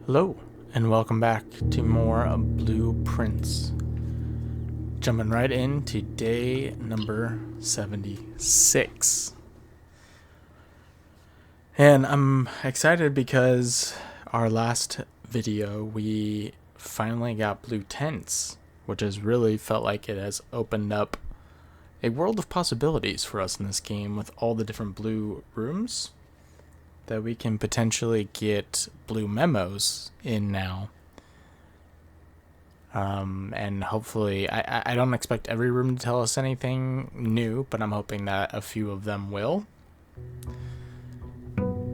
Hello, and welcome back to more Blueprints. Jumping right into day number 76. And I'm excited because our last video, we finally got blue tents, which has really felt like it has opened up a world of possibilities for us in this game with all the different blue rooms that we can potentially get blue memos in now. And hopefully, I don't expect every room to tell us anything new, but I'm hoping that a few of them will.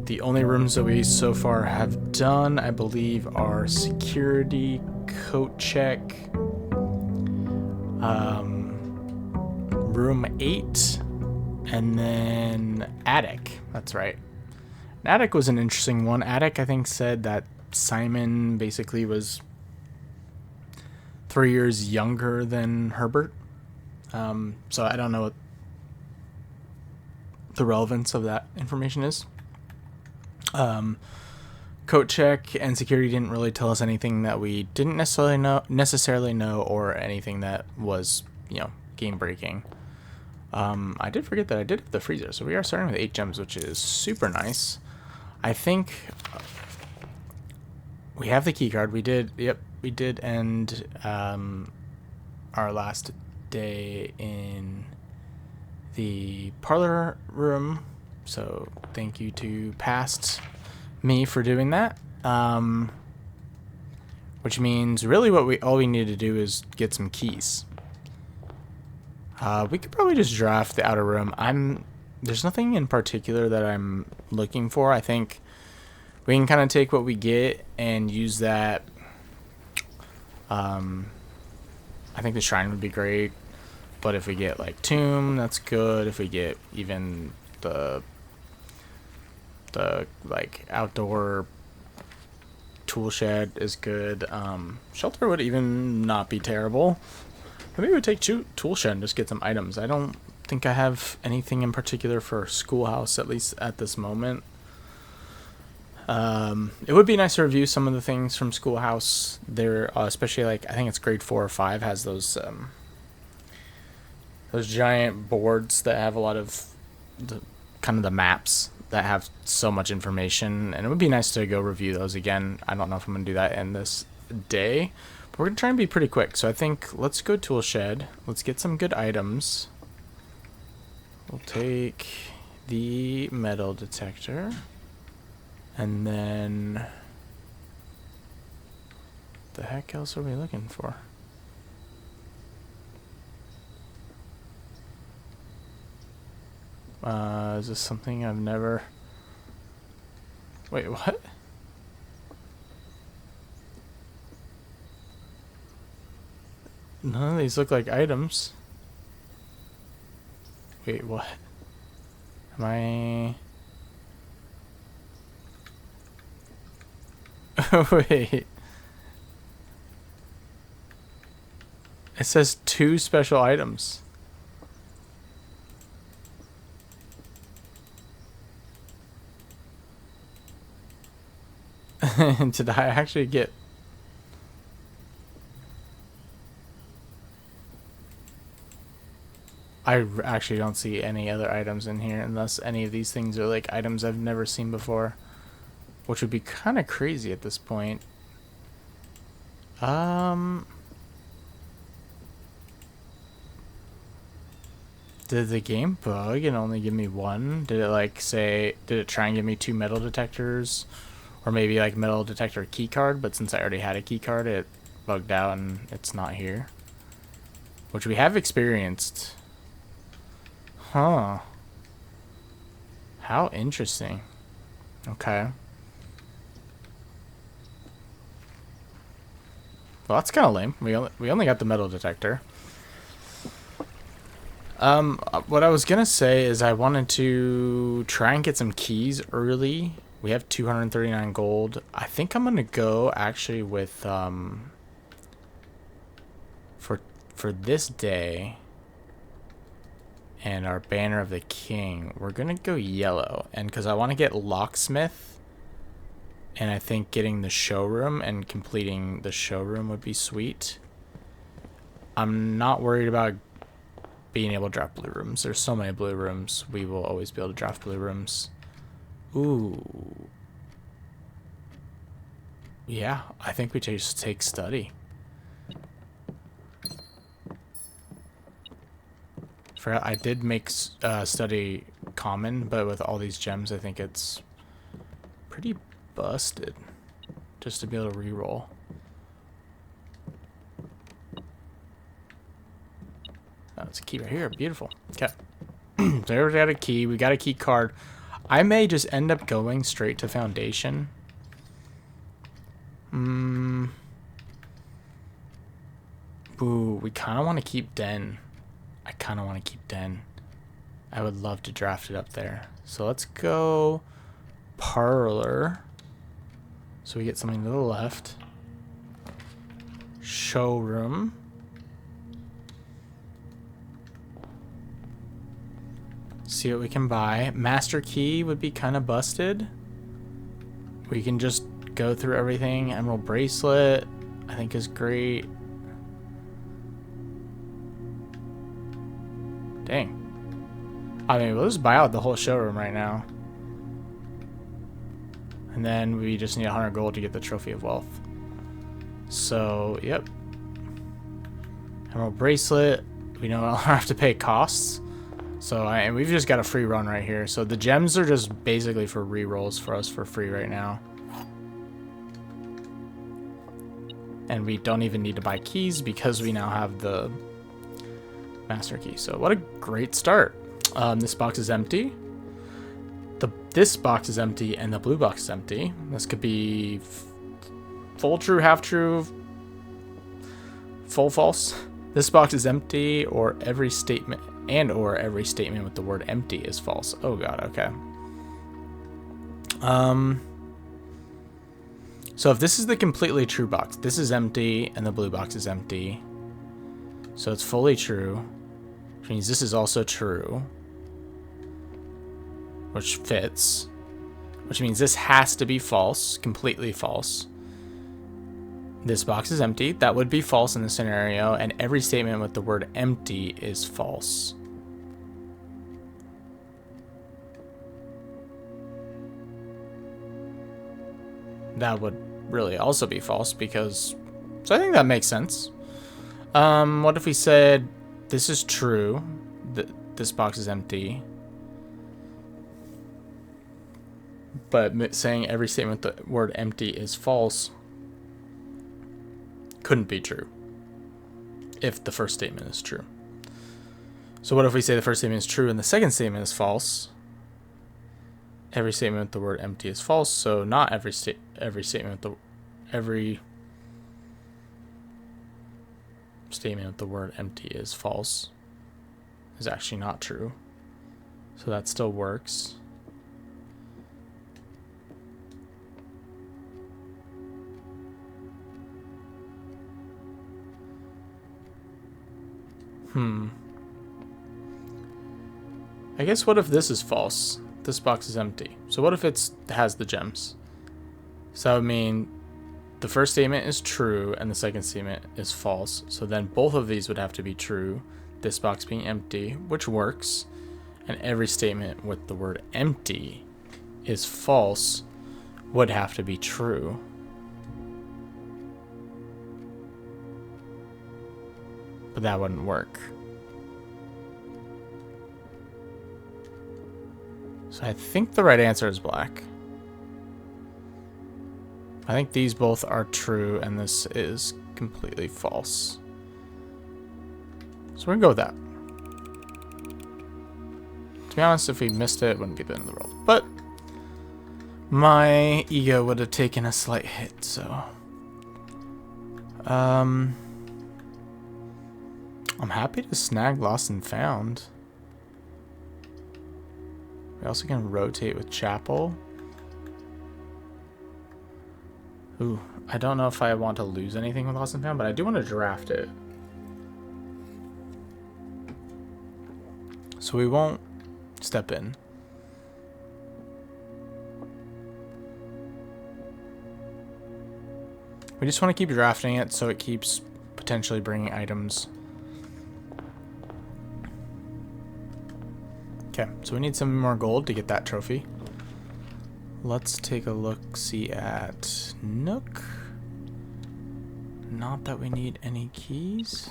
The only rooms that we so far have done, I believe, are security, coat check, room 8, and then attic. That's right. Attic was an interesting one. Attic, I think, said that Simon basically was 3 years younger than Herbert. So I don't know what the relevance of that information is. Coat check and security didn't really tell us anything that we didn't necessarily know or anything that was, game breaking. I did forget that I did have the freezer, so we are starting with 8 gems, which is super nice. I think we have the key card. We did. Yep, we did end our last day in the parlor room. So thank you to past me for doing that. Which means really all we need to do is get some keys. We could probably just draft the outer room. There's nothing in particular that I'm looking for. I think we can kind of take what we get and use that. I think the shrine would be great, but if we get like tomb, that's good. If we get even the like outdoor tool shed is good. Shelter would even not be terrible. Maybe we would take tool shed and just get some items. I don't think I have anything in particular for schoolhouse, at least at this moment. It would be nice to review some of the things from schoolhouse there, especially like I think it's grade 4 or 5 has those giant boards that have a lot of the maps that have so much information, and it would be nice to go review those again. I don't know if I'm gonna do that in this day, but we're gonna try and be pretty quick. So I think let's go tool shed. Let's get some good items. We'll take the metal detector. And then, the heck else are we looking for? Is this something I've never... Wait, what? None of these look like items. Wait, what? Am I... Wait. It says 2 special items. Did I actually get... I actually don't see any other items in here unless any of these things are like items I've never seen before. Which would be kind of crazy at this point. Did the game bug and only give me 1? Did it try and give me 2 metal detectors? Or maybe like metal detector key card, but since I already had a key card, it bugged out and it's not here. Which we have experienced. Huh. How interesting. Okay. Well, that's kind of lame. We only got the metal detector. What I was gonna say is I wanted to try and get some keys early. We have 239 gold. I think I'm gonna go actually with for this day and our banner of the king. We're gonna go yellow, and because I want to get locksmith And I think getting the showroom and completing the showroom would be sweet. I'm not worried about being able to draft blue rooms. There's so many blue rooms. We will always be able to draft blue rooms. Ooh. Yeah, I think we just take study. I did make study common, but with all these gems, I think it's pretty busted just to be able to reroll. Oh, it's a key right here. Beautiful. Okay. So we got a key. We got a key card. I may just end up going straight to foundation. Ooh, we kind of want to keep Den. I kind of want to keep Den. I would love to draft it up there. So let's go parlor. So we get something to the left. Showroom. See what we can buy. Master key would be kind of busted. We can just go through everything. Emerald bracelet, I think, is great. Dang. I mean, we'll just buy out the whole showroom right now. And then we just need 100 gold to get the Trophy of Wealth. So, yep. Emerald bracelet. We don't have to pay costs. So, and we've just got a free run right here. So the gems are just basically for rerolls for us for free right now. And we don't even need to buy keys because we now have the master key. So what a great start. This box is empty. This box is empty and the blue box is empty. This could be full true, half true, full false. This box is empty, or every statement with the word empty is false. Oh god, okay. So if this is the completely true box, this is empty and the blue box is empty. So it's fully true, which means this is also true, which fits, which means this has to be false, completely false. This box is empty. That would be false in this scenario, and every statement with the word empty is false. That would really also be false because... So I think that makes sense. What if we said this is true, this box is empty, but saying every statement with the word empty is false couldn't be true if the first statement is true. So what if we say the first statement is true and the second statement is false? Every statement with the word empty is false, so not every statement with the word empty is false is actually not true. So that still works. I guess what if this is false? This box is empty. So what if it has the gems? So that would mean the first statement is true and the second statement is false. So then both of these would have to be true. This box being empty, which works. And every statement with the word empty is false would have to be true. But that wouldn't work. So I think the right answer is black. I think these both are true and this is completely false. So we're gonna go with that. To be honest, if we missed it, it wouldn't be the end of the world. But my ego would have taken a slight hit, so... I'm happy to snag Lost and Found. We also can rotate with Chapel. Ooh, I don't know if I want to lose anything with Lost and Found, but I do want to draft it. So we won't step in. We just want to keep drafting it so it keeps potentially bringing items. Okay, so we need some more gold to get that trophy. Let's take a look-see at Nook. Not that we need any keys.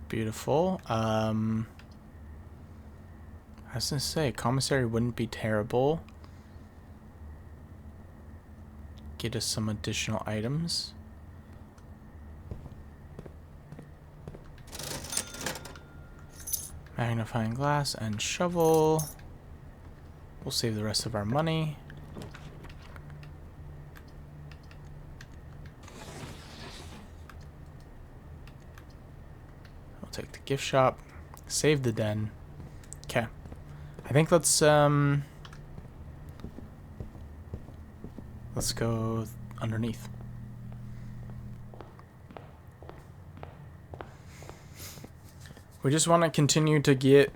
Beautiful. I was gonna say, commissary wouldn't be terrible. Get us some additional items. Magnifying glass and shovel. We'll save the rest of our money. We'll take the gift shop. Save the den. Okay. I think let's go underneath. We just want to continue to get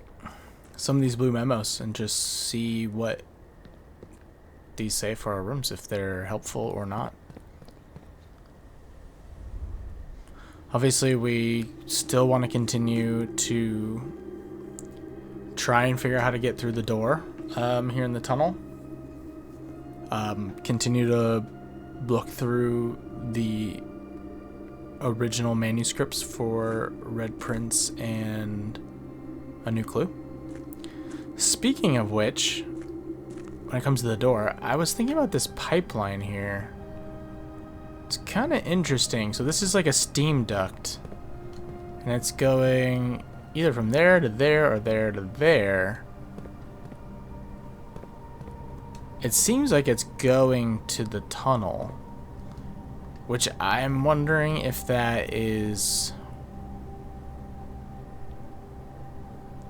some of these blue memos and just see what these say for our rooms, if they're helpful or not. Obviously, we still want to continue to try and figure out how to get through the door here in the tunnel. Continue to look through the original manuscripts for Red Prince and A New Clue. Speaking of which, when it comes to the door, I was thinking about this pipeline here. It's kind of interesting. So this is like a steam duct, and it's going either from there to there or there to there. It seems like it's going to the tunnel, which I'm wondering if that is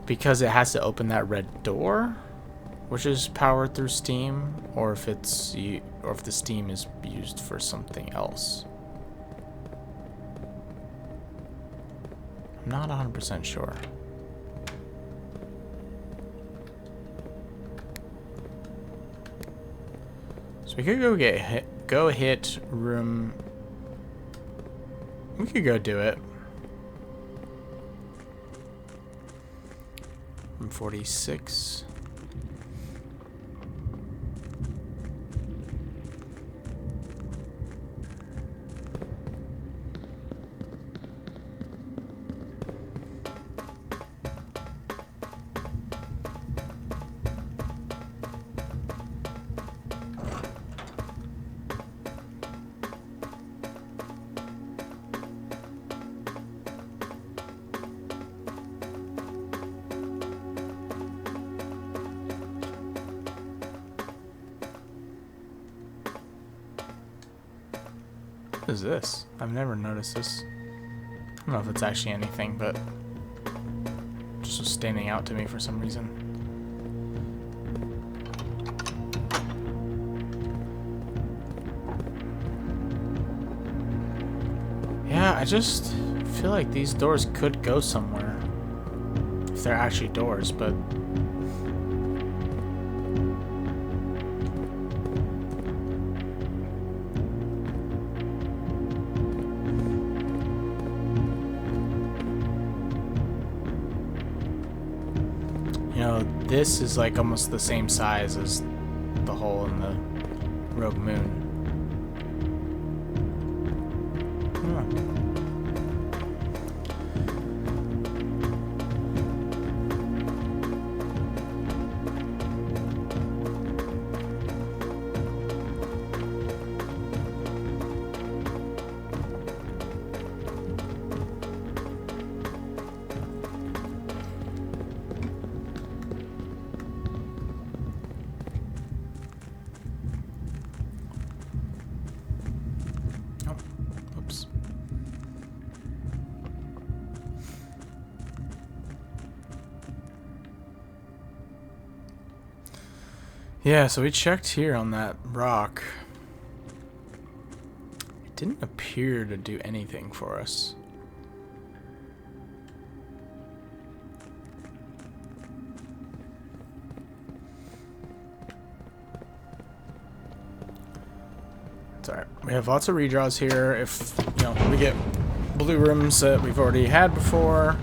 because it has to open that red door, which is powered through steam, or if it's or if the steam is used for something else. I'm not 100% sure. So we could go hit room. We could go do it. Room 46. What is this? I've never noticed this. I don't know if it's actually anything, but it just was standing out to me for some reason. Yeah, I just feel like these doors could go somewhere. If they're actually doors, but you know, this is like almost the same size as the hole in the Rogue Moon. Yeah, so we checked here on that rock. It didn't appear to do anything for us. It's alright. We have lots of redraws here. If, you know, we get blue rooms that we've already had before,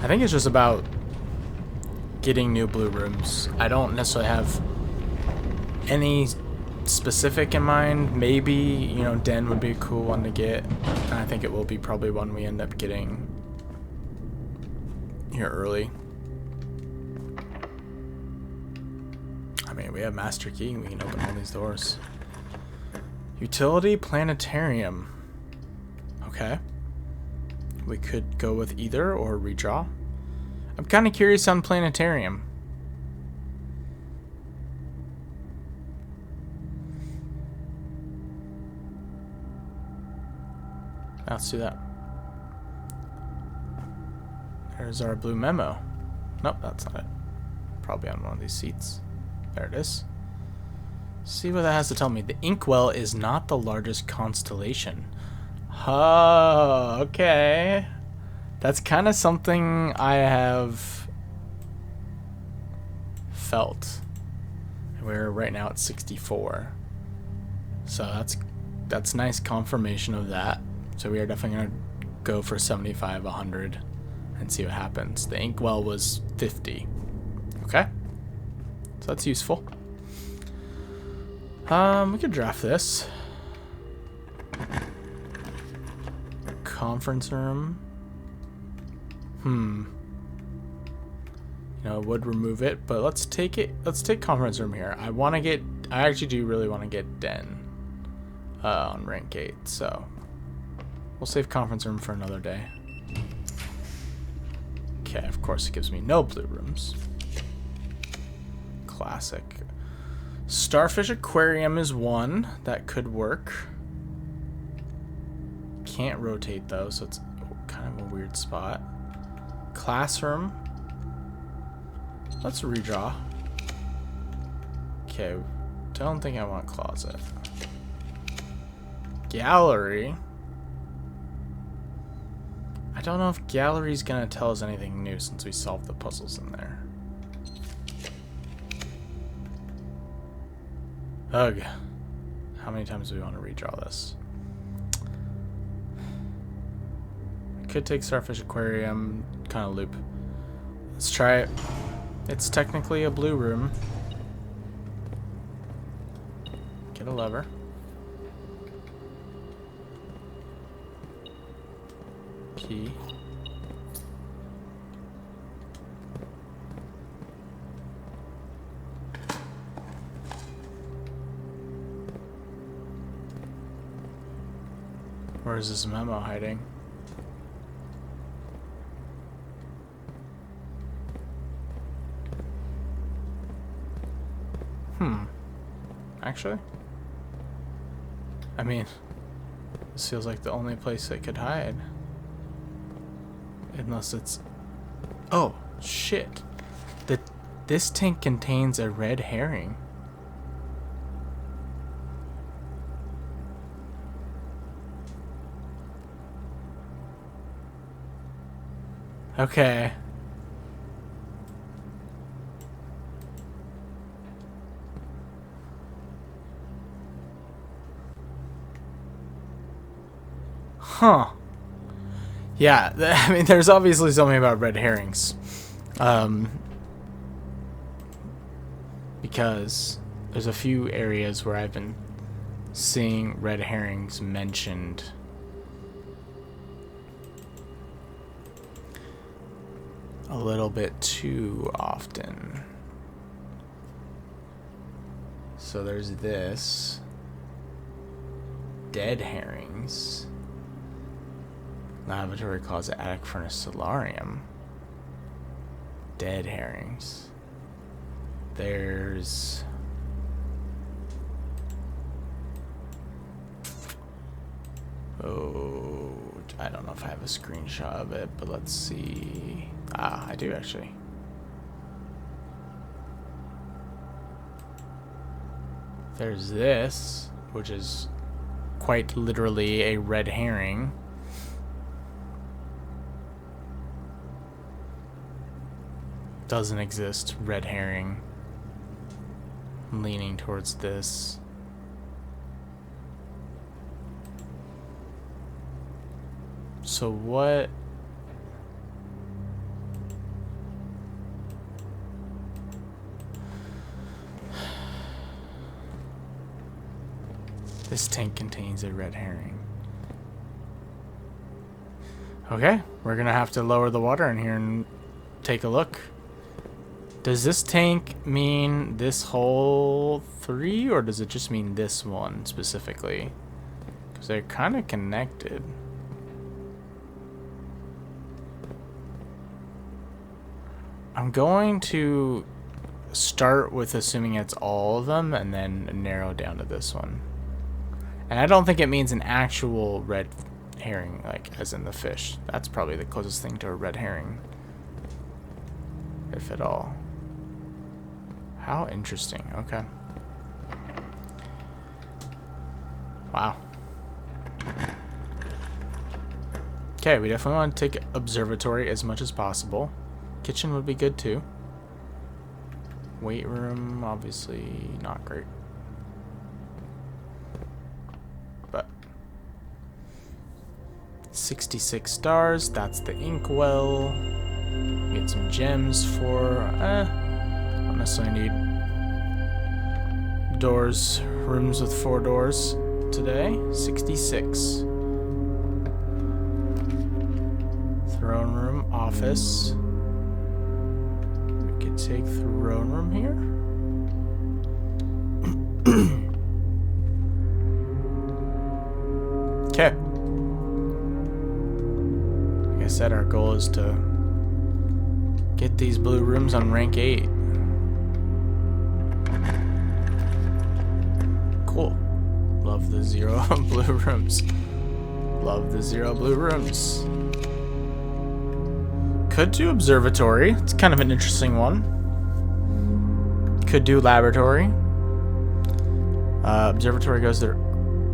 I think it's just about getting new blue rooms. I don't necessarily have any specific in mind. Maybe, you know, Den would be a cool one to get. And I think it will be probably one we end up getting here early. I mean, we have Master Key. We can open all these doors. Utility Planetarium. Okay. We could go with either or redraw. I'm kind of curious on Planetarium. Let's do that. There's our blue memo. Nope, that's not it. Probably on one of these seats. There it is. See what that has to tell me. The Inkwell is not the largest constellation. Oh, okay. That's kind of something I have felt. We're right now at 64. So that's nice confirmation of that. So we are definitely going to go for 75, 100 and see what happens. The Inkwell was 50. Okay. So that's useful. We could draft this. Conference room. You know, I would remove it, but let's take it. Let's take conference room here. I actually do really want to get Den on rank 8, so we'll save conference room for another day. Okay, of course it gives me no blue rooms. Classic. Starfish Aquarium is one. That could work. Can't rotate though, so it's kind of a weird spot. Classroom. Let's redraw. Okay, don't think I want closet. Gallery. I don't know if gallery's gonna tell us anything new since we solved the puzzles in there. Ugh. How many times do we want to redraw this? I could take Starfish Aquarium, kind of loop. Let's try it. It's technically a blue room. Get a lever. Key. Where is this memo hiding? Actually? I mean, this feels like the only place it could hide. Unless it's... Oh, shit. This tank contains a red herring. Okay. Huh. Yeah, I mean, there's obviously something about red herrings. Because there's a few areas where I've been seeing red herrings mentioned. A little bit too often. So there's this. Dead herrings. Lavatory closet, attic furnace, solarium. Dead herrings. There's... Oh, I don't know if I have a screenshot of it, but let's see. Ah, I do actually. There's this, which is quite literally a red herring. Doesn't exist. Red herring. I'm leaning towards this. So what? This tank contains a red herring. Okay, we're gonna have to lower the water in here and take a look. Does this tank mean this whole 3, or does it just mean this one specifically? Because they're kind of connected. I'm going to start with assuming it's all of them and then narrow down to this one. And I don't think it means an actual red herring, like as in the fish. That's probably the closest thing to a red herring, if at all. How interesting. Okay. Wow. Okay, we definitely want to take observatory as much as possible. Kitchen would be good too. Weight room, obviously not great. But 66 stars, that's the inkwell. Get some gems for don't necessarily need doors, rooms with 4 doors today. 66. Throne room, office. We could take throne room here. Okay. Like I said, our goal is to get these blue rooms on rank 8. Cool. Love the 0 blue rooms. Love the 0 blue rooms. Could do observatory. It's kind of an interesting one. Could do laboratory. Observatory goes the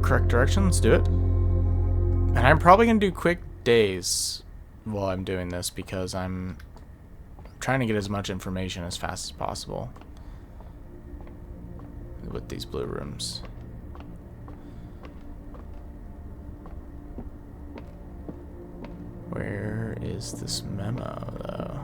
correct direction. Let's do it. And I'm probably going to do quick days while I'm doing this because I'm trying to get as much information as fast as possible with these blue rooms. Where is this memo, though?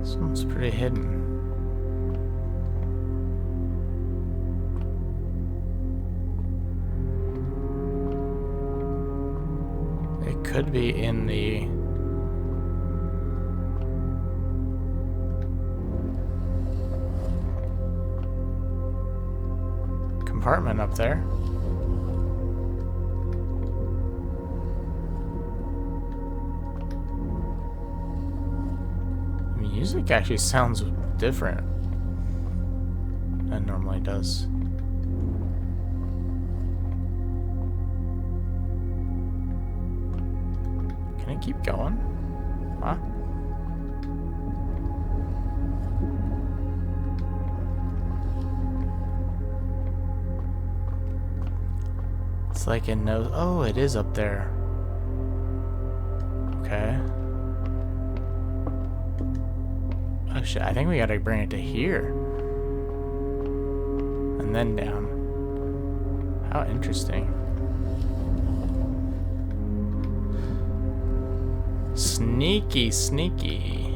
This one's pretty hidden. It could be in the compartment up there. Music actually sounds different than it normally does. Can I keep going? Huh? It's like it knows. Oh, it is up there. Okay. Oh shit, I think we gotta bring it to here. And then down. How interesting. Sneaky, sneaky.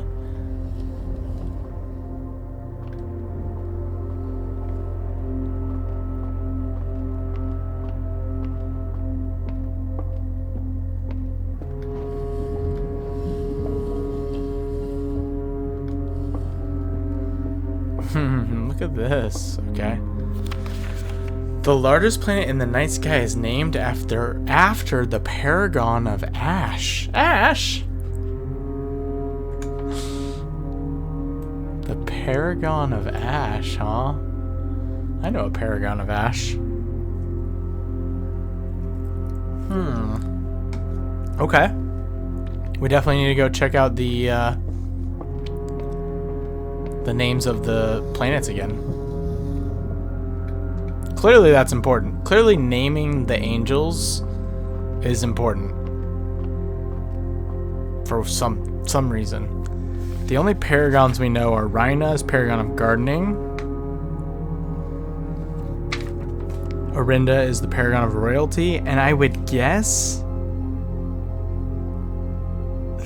Look at this. Okay. The largest planet in the night sky is named after the Paragon of Ash. Ash? Paragon of Ash, huh? I know a Paragon of Ash. Okay. We definitely need to go check out the names of the planets again. Clearly that's important. Clearly naming the angels is important. For some reason. The only paragons we know are Rhina is Paragon of Gardening. Orinda is the Paragon of Royalty, and I would guess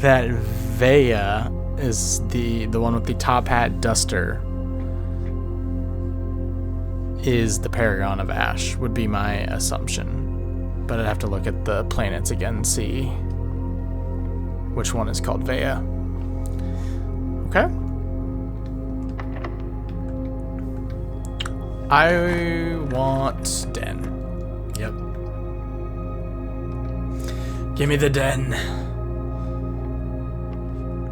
that Vea is the one with the top hat duster is the Paragon of Ash, would be my assumption. But I'd have to look at the planets again and see which one is called Vea. Okay. I want den. Yep. Give me the den.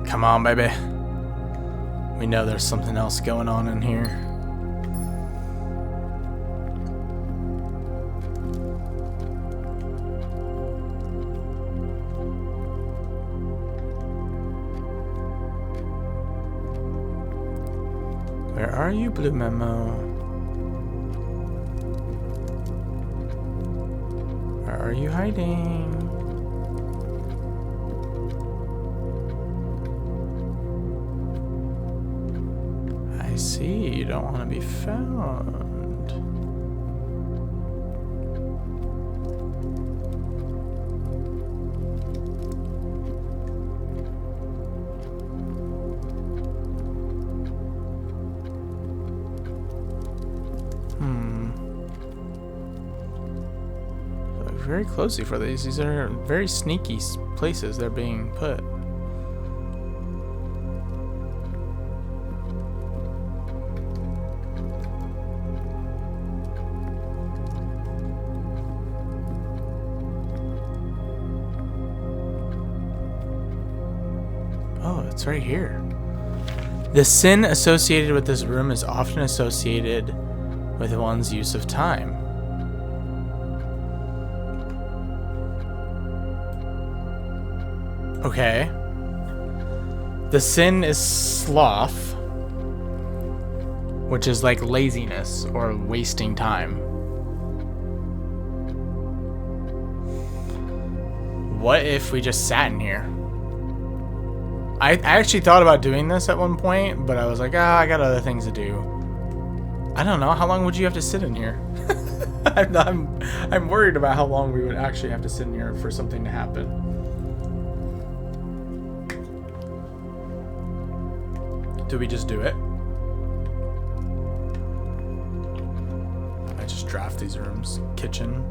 Come on, baby. We know there's something else going on in here. Where are you, Blue Memo? Where are you hiding? I see, you don't want to be found. Look very closely for these. These are very sneaky places they're being put. It's right here. The sin associated with this room is often associated with one's use of time. Okay. The sin is sloth, which is like laziness or wasting time. What if we just sat in here? I actually thought about doing this at one point, but I was like, I got other things to do. I don't know. How long would you have to sit in here? I'm worried about how long we would actually have to sit in here for something to happen. Do we just do it? I just draft these rooms. Kitchen.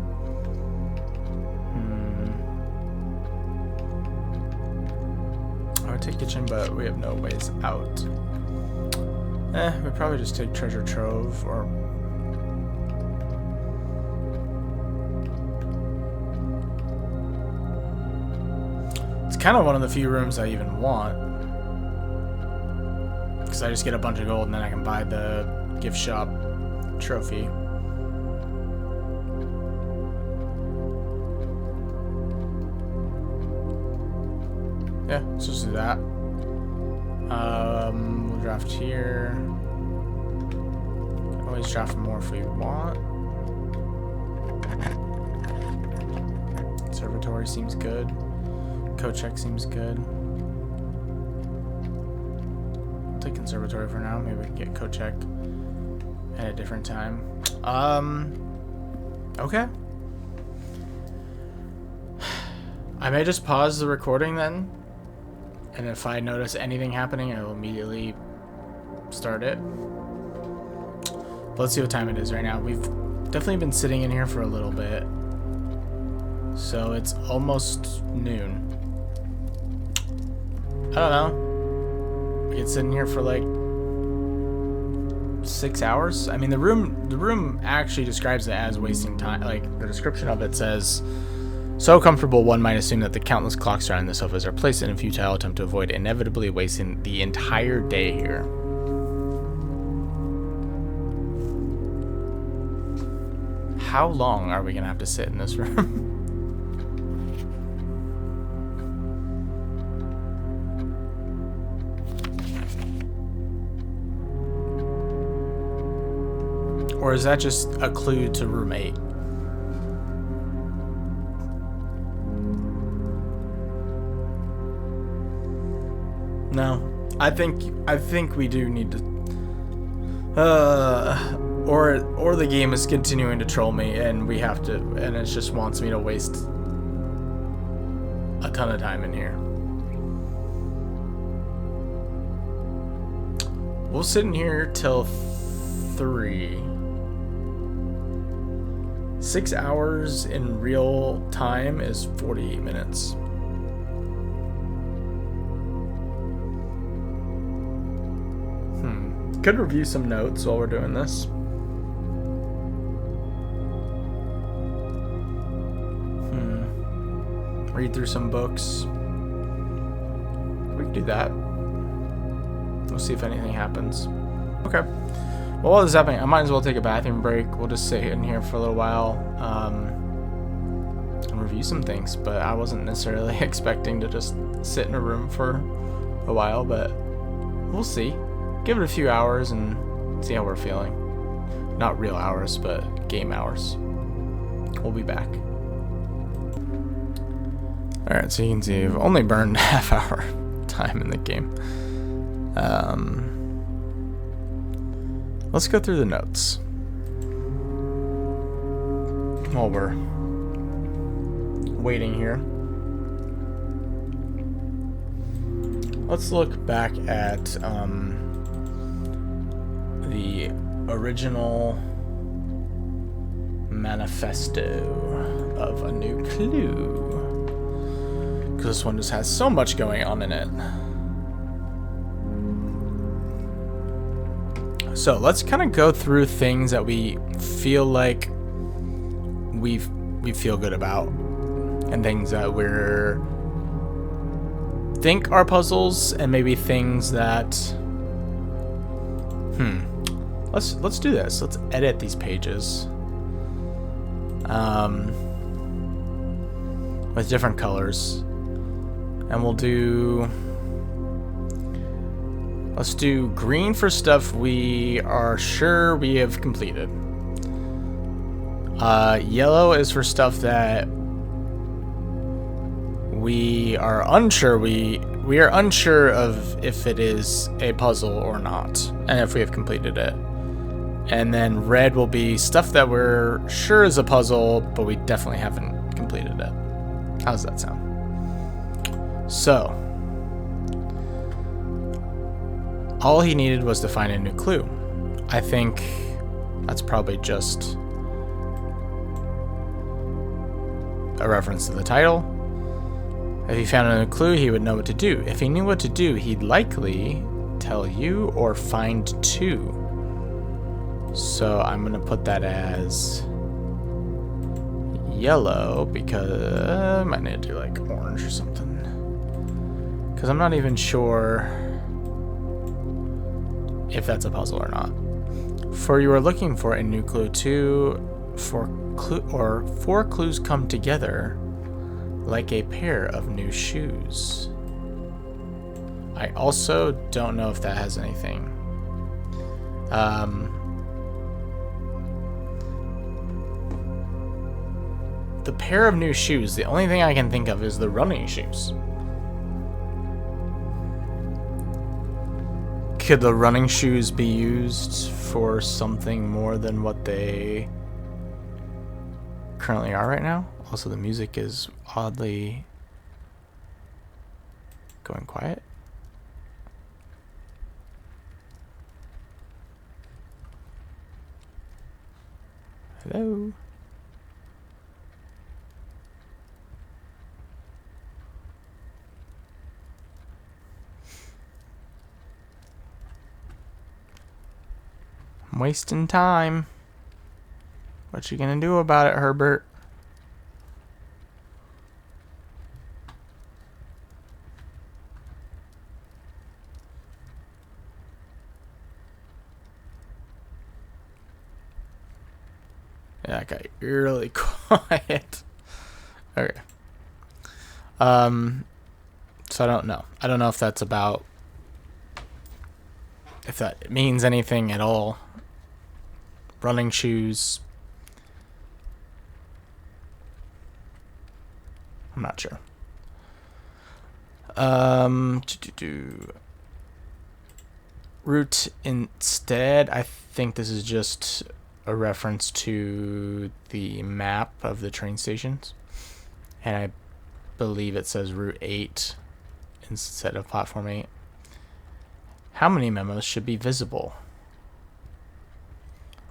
I would take kitchen, but we have no ways out. We'd probably just take treasure trove or... It's kind of one of the few rooms I even want. Because I just get a bunch of gold and then I can buy the gift shop trophy. Yeah, let's just do that. We'll draft here. Can always draft more if we want. Conservatory seems good. Cocheck seems good. I'll take conservatory for now. Maybe we can get Cocheck at a different time. Okay. I may just pause the recording then. And if I notice anything happening, I will immediately start it. But let's see what time it is right now. We've definitely been sitting in here for a little bit. So it's almost noon. I don't know. We could sit in here for like 6 hours. I mean, the room actually describes it as wasting time. Like, the description of it says... So comfortable, one might assume that the countless clocks surrounding the sofas are placed in a futile attempt to avoid inevitably wasting the entire day here. how long are we gonna have to sit in this room? Or is that just a clue to room 8? No, I think we do need to. Or the game is continuing to troll me, and we have to, and it just wants me to waste a ton of time in here. We'll sit in here till 3. 6 hours in real time is 48 minutes. Could review some notes while we're doing this. Read through some books. We can do that. We'll see if anything happens. Okay. Well, while this is happening, I might as well take a bathroom break. We'll just sit in here for a little while and review some things. But I wasn't necessarily expecting to just sit in a room for a while, but we'll see. Give it a few hours and see how we're feeling. Not real hours, but game hours. We'll be back. Alright, so you can see I've only burned half hour time in the game. Let's go through the notes while we're waiting here. Let's look back at the original manifesto of A New Clue, because this one just has so much going on in it. So let's kind of go through things that we feel like we feel good about, and things that we're think are puzzles, and maybe things that let's do this. Let's edit these pages with different colors, and let's do green for stuff we are sure we have completed. Yellow is for stuff that we are unsure we are unsure of if it is a puzzle or not, and if we have completed it. And then red will be stuff that we're sure is a puzzle, but we definitely haven't completed it. How does that sound? So, all he needed was to find a new clue. I think that's probably just a reference to the title. If he found a new clue, he would know what to do. If he knew what to do, he'd likely tell you or find 2. So I'm going to put that as yellow, because I might need to do like orange or something, because I'm not even sure if that's a puzzle or not. For you are looking for a new clue. 4 clues come together like a pair of new shoes. I also don't know if that has anything. The pair of new shoes, the only thing I can think of is the running shoes. Could the running shoes be used for something more than what they currently are right now? Also, the music is oddly going quiet. Hello? I'm wasting time. What you gonna do about it, Herbert? Yeah, that got really quiet. Okay. So I don't know. I don't know if that's about, if that means anything at all. Running shoes. I'm not sure. Route instead, I think this is just a reference to the map of the train stations. And I believe it says Route 8 instead of Platform 8. How many memos should be visible?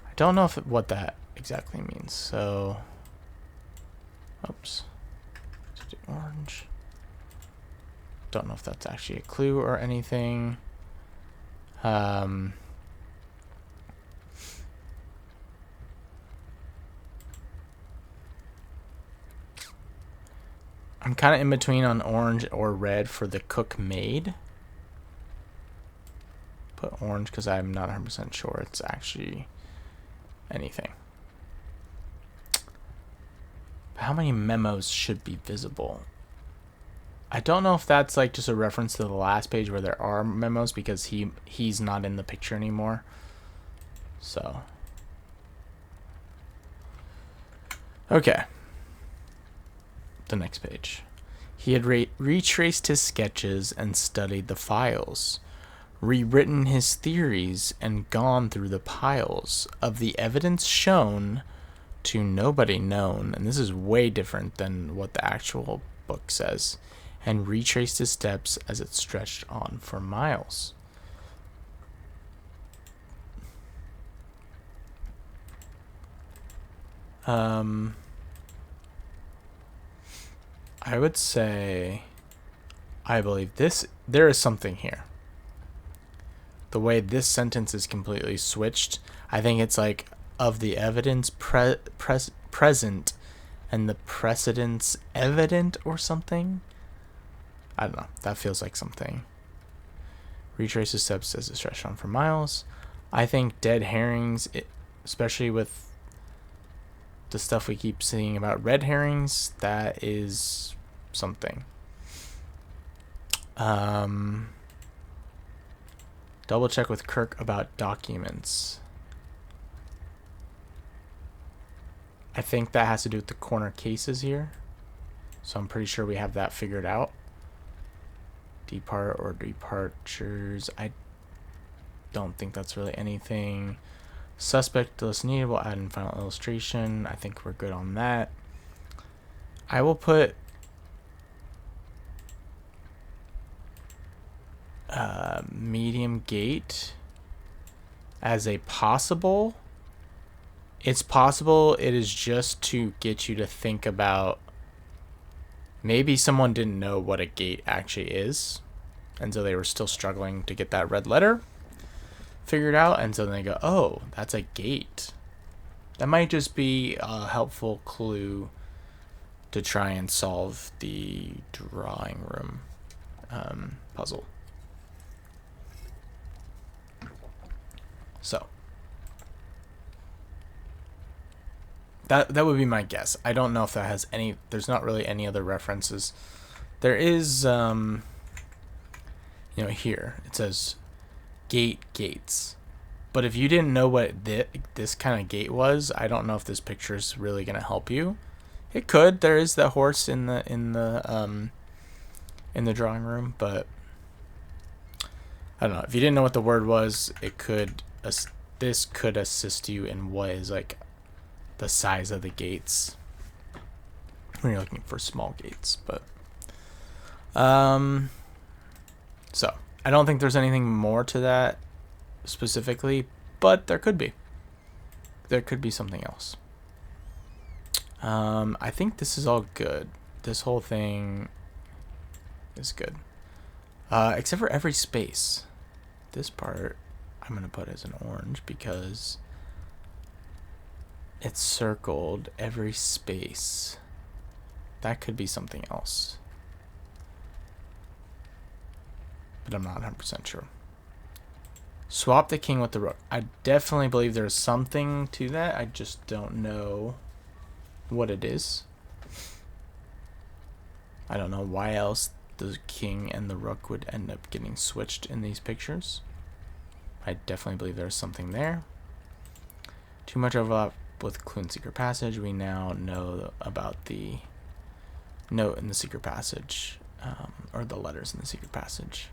I don't know what that exactly means. So, oops. Orange. Don't know if that's actually a clue or anything. I'm kind of in between on orange or red for the cook made. Put orange because I'm not 100% sure it's actually anything. But how many memos should be visible? I don't know if that's like just a reference to the last page where there are memos because he's not in the picture anymore. So, okay. The next page. He had retraced his sketches and studied the files, rewritten his theories and gone through the piles of the evidence shown to nobody known, and this is way different than what the actual book says, and retraced his steps as it stretched on for miles. I would say, I believe there is something here. The way this sentence is completely switched, I think it's like of the evidence present and the precedence evident or something. I don't know. That feels like something. Retrace his steps as it stretched on for miles. I think dead herrings, especially with the stuff we keep seeing about red herrings, that is something. Double check with Kirk about documents. I think that has to do with the corner cases here. So I'm pretty sure we have that figured out. Depart or departures. I don't think that's really anything. Suspect list needed. We'll add in final illustration. I think we're good on that. I will put medium gate as a possible. It's possible it is just to get you to think about maybe someone didn't know what a gate actually is, and so they were still struggling to get that red letter figured out, and so then they go, oh, that's a gate. That might just be a helpful clue to try and solve the drawing room puzzle. So that would be my guess. I don't know if that has any, there's not really any other references. There is here it says gates, but if you didn't know what this kind of gate was, I don't know if this picture is really going to help you. It could. There is the horse in the drawing room, but I don't know. If you didn't know what the word was, it could this could assist you in what is like the size of the gates when you're looking for small gates. But so I don't think there's anything more to that specifically, but there could be. There could be something else. I think this is all good. This whole thing is good. Except for every space. This part I'm going to put as an orange because it's circled every space. That could be something else, but I'm not 100% sure. Swap the king with the rook. I definitely believe there's something to that. I just don't know what it is. I don't know why else the king and the rook would end up getting switched in these pictures. I definitely believe there's something there. Too much overlap with clue and secret passage. We now know about the note in the secret passage, or the letters in the secret passage.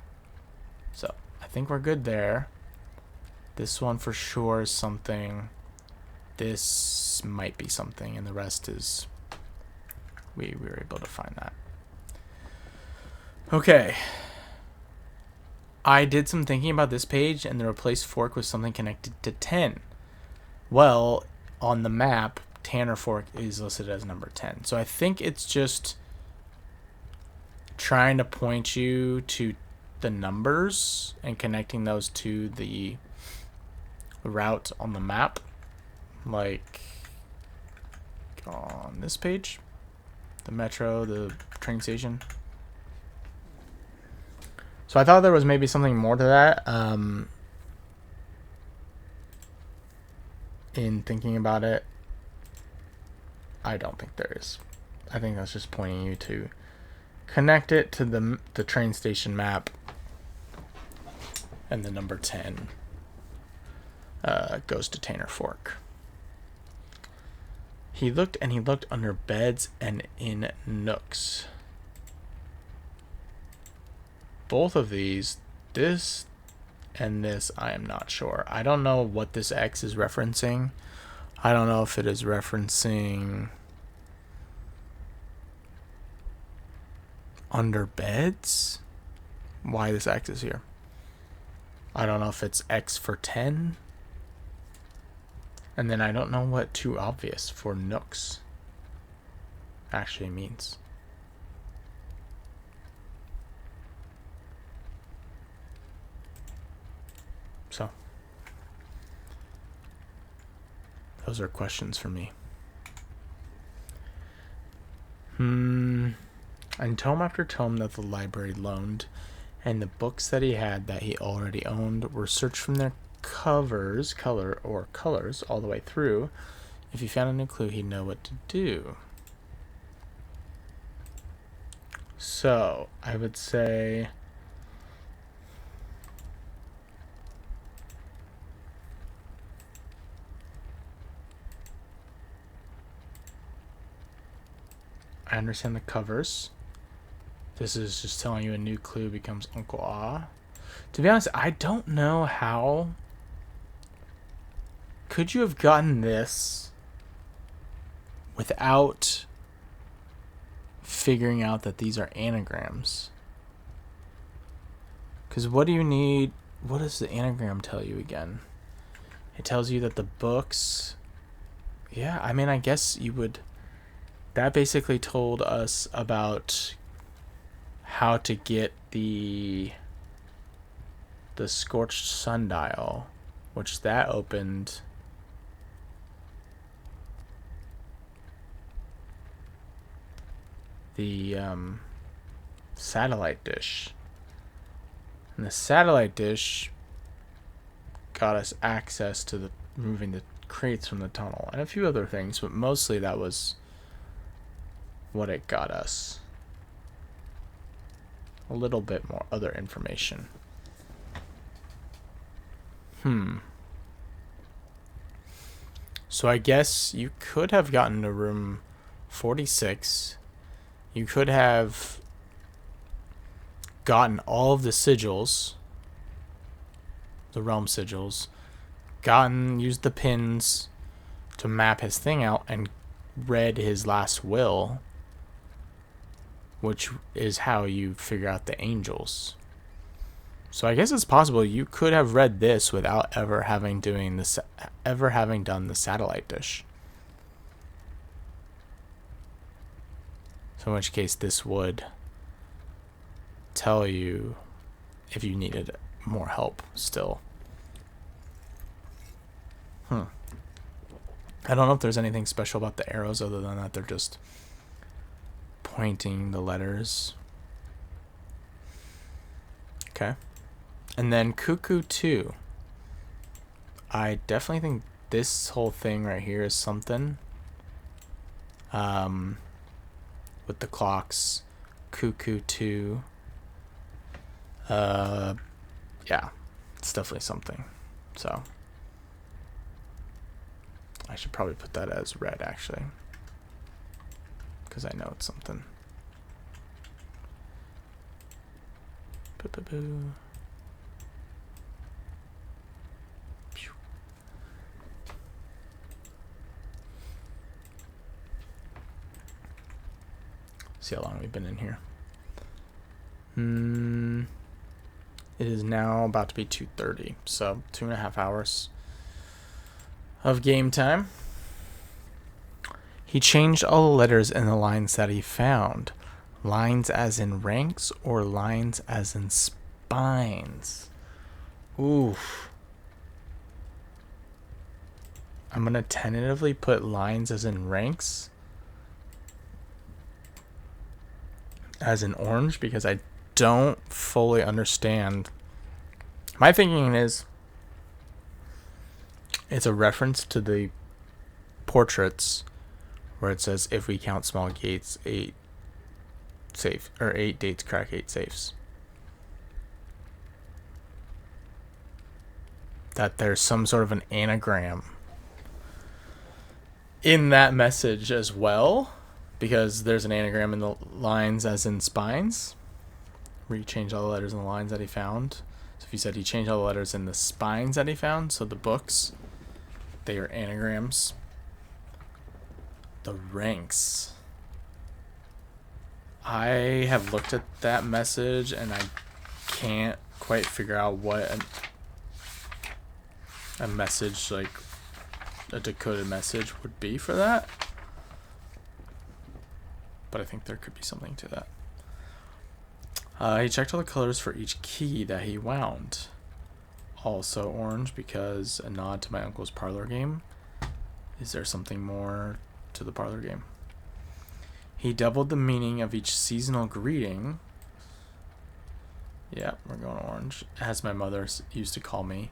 So I think we're good there. This one for sure is something. This might be something, and the rest is we were able to find that. Okay. I did some thinking about this page, and the replaced fork was something connected to 10. Well, on the map, Tanner Fork is listed as number 10. So I think it's just trying to point you to the numbers and connecting those to the route on the map. Like on this page, the metro, the train station. So I thought there was maybe something more to that. In thinking about it, I don't think there is. I think that's just pointing you to connect it to the train station map, and the number 10 goes to Tanner Fork. He looked and he looked under beds and in nooks. Both of these, this and this, I am not sure. I don't know what this X is referencing. I don't know if it is referencing under beds. Why this X is here. I don't know if it's X for 10. And then I don't know what too obvious for nooks actually means. So, those are questions for me. And tome after tome that the library loaned, and the books that he had that he already owned were searched from their colors all the way through. If he found a new clue, he'd know what to do. So, I would say I understand the covers. This is just telling you a new clue becomes Uncle Ah. To be honest, I don't know how. Could you have gotten this without figuring out that these are anagrams? Because what do you need? What does the anagram tell you again? It tells you that the books. Yeah, I mean, I guess you would. That basically told us about how to get the scorched sundial, which that opened the satellite dish, and the satellite dish got us access to the moving the crates from the tunnel and a few other things, but mostly that was what it got us. A little bit more other information. So I guess you could have gotten to room 46. You could have gotten all of the sigils, the realm sigils, used the pins to map his thing out and read his last will, which is how you figure out the angels. So I guess it's possible you could have read this without ever having done the satellite dish. So in which case this would tell you if you needed more help still. I don't know if there's anything special about the arrows other than that they're just pointing the letters. Okay. And then Cuckoo 2. I definitely think this whole thing right here is something. With the clocks, cuckoo 2. Yeah, it's definitely something. So I should probably put that as red, actually, because I know it's something. Boo-boo-boo. See how long we've been in here. It is now about to be 2:30, so 2.5 hours of game time. He changed all the letters in the lines that he found. Lines as in ranks or lines as in spines? Oof. I'm going to tentatively put lines as in ranks as in orange because I don't fully understand. My thinking is it's a reference to the portraits where it says, if we count small gates, 8 dates crack 8 safes. That there's some sort of an anagram in that message as well, because there's an anagram in the lines as in spines, where you change all the letters in the lines that he found. So if you said he changed all the letters in the spines that he found, so the books, they are anagrams. The ranks. I have looked at that message and I can't quite figure out what a message, like a decoded message, would be for that. But I think there could be something to that. He checked all the colors for each key that he wound. Also orange because a nod to my uncle's parlor game. Is there something more to the parlor game? He doubled the meaning of each seasonal greeting. Yeah, we're going orange. As my mother used to call me.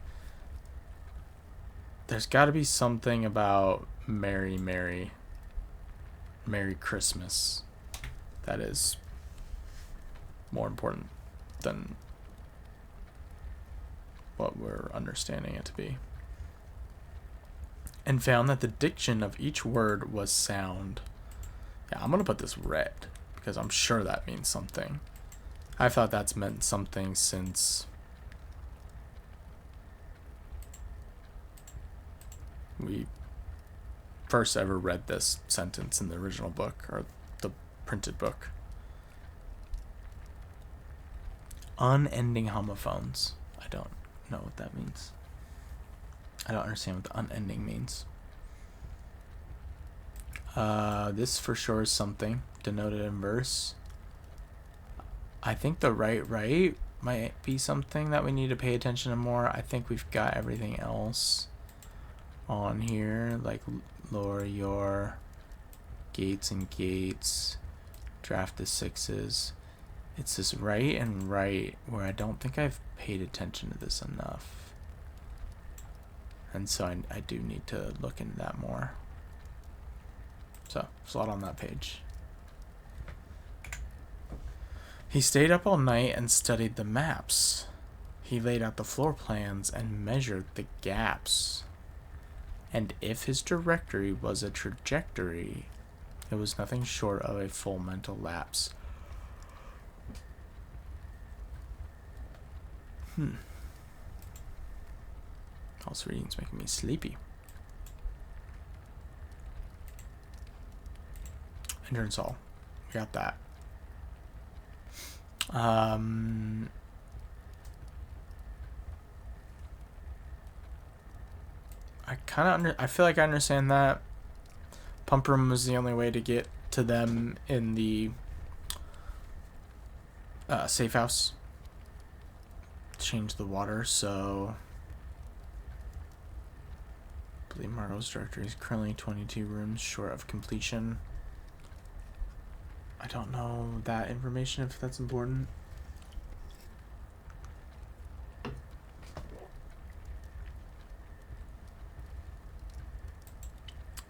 There's got to be something about Merry Christmas that is more important than what we're understanding it to be. And found that the diction of each word was sound. Yeah, I'm going to put this red because I'm sure that means something. I thought that's meant something since we first ever read this sentence in the original book, or the printed book. Unending homophones. I don't know what that means. I don't understand what the unending means. This for sure is something denoted in verse. I think the right might be something that we need to pay attention to more. I think we've got everything else on here, like lower your gates and gates, draft the 6s. It's this right and right where I don't think I've paid attention to this enough. And so I do need to look into that more. So, there's a lot on that page. He stayed up all night and studied the maps. He laid out the floor plans and measured the gaps. And if his directory was a trajectory, it was nothing short of a full mental lapse. House reading's making me sleepy. Endurance Hall. We got that. I feel like I understand that. Pump room was the only way to get to them in the safe house. Change the water, so I believe Margot's directory is currently 22 rooms short of completion. I don't know that information, if that's important.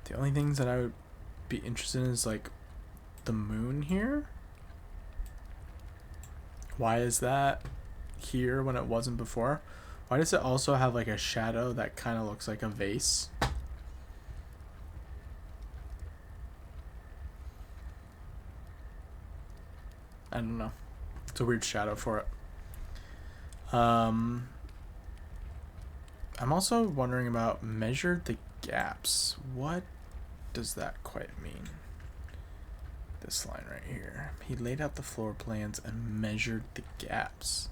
The only things that I would be interested in is like the moon here. Why is that here when it wasn't before? Why does it also have like a shadow that kind of looks like a vase? I don't know. It's a weird shadow for it. I'm also wondering about measured the gaps. What does that quite mean? This line right here. He laid out the floor plans and measured the gaps.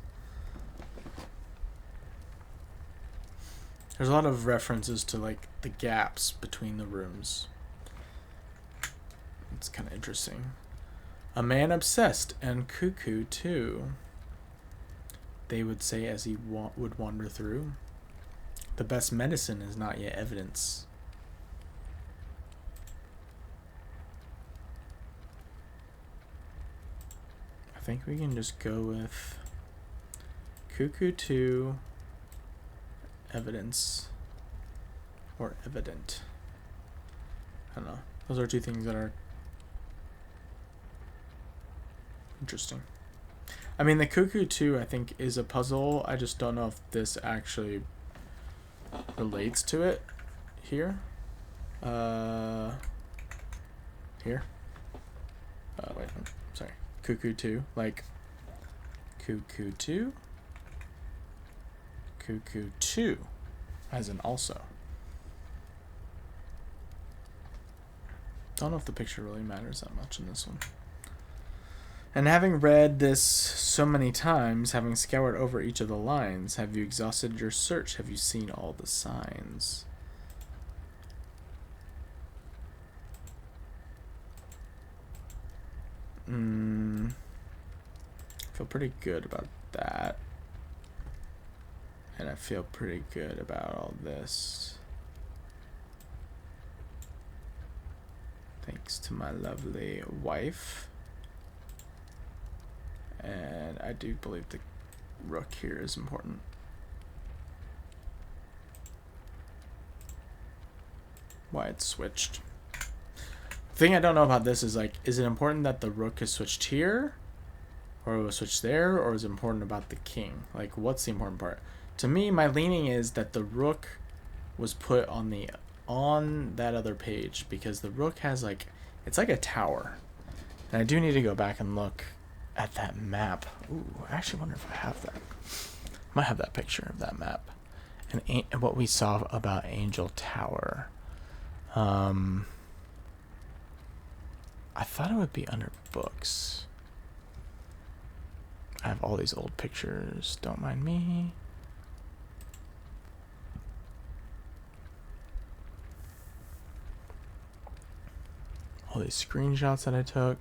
There's a lot of references to like the gaps between the rooms. It's kind of interesting. A man obsessed and cuckoo too, they would say as he would wander through. The best medicine is not yet evidence. I think we can just go with cuckoo too, evidence, or evident. I don't know. Those are two things that are interesting. I mean, the cuckoo too, I think, is a puzzle. I just don't know if this actually relates to it here. Here. Wait, sorry. Cuckoo 2, like cuckoo 2, cuckoo 2, as in also. Don't know if the picture really matters that much in this one. And having read this so many times, having scoured over each of the lines, have you exhausted your search? Have you seen all the signs? I feel pretty good about that. And I feel pretty good about all this. Thanks to my lovely wife. And I do believe the rook here is important. Why it's switched. The thing I don't know about this is like, is it important that the rook is switched here? Or it was switched there? Or is it important about the king? Like, what's the important part? To me, my leaning is that the rook was put on that other page, because the rook has like, it's like a tower. And I do need to go back and look at that map. Ooh, I actually wonder if I have that. I might have that picture of that map. And what we saw about Angel Tower. I thought it would be under books. I have all these old pictures. Don't mind me. All these screenshots that I took.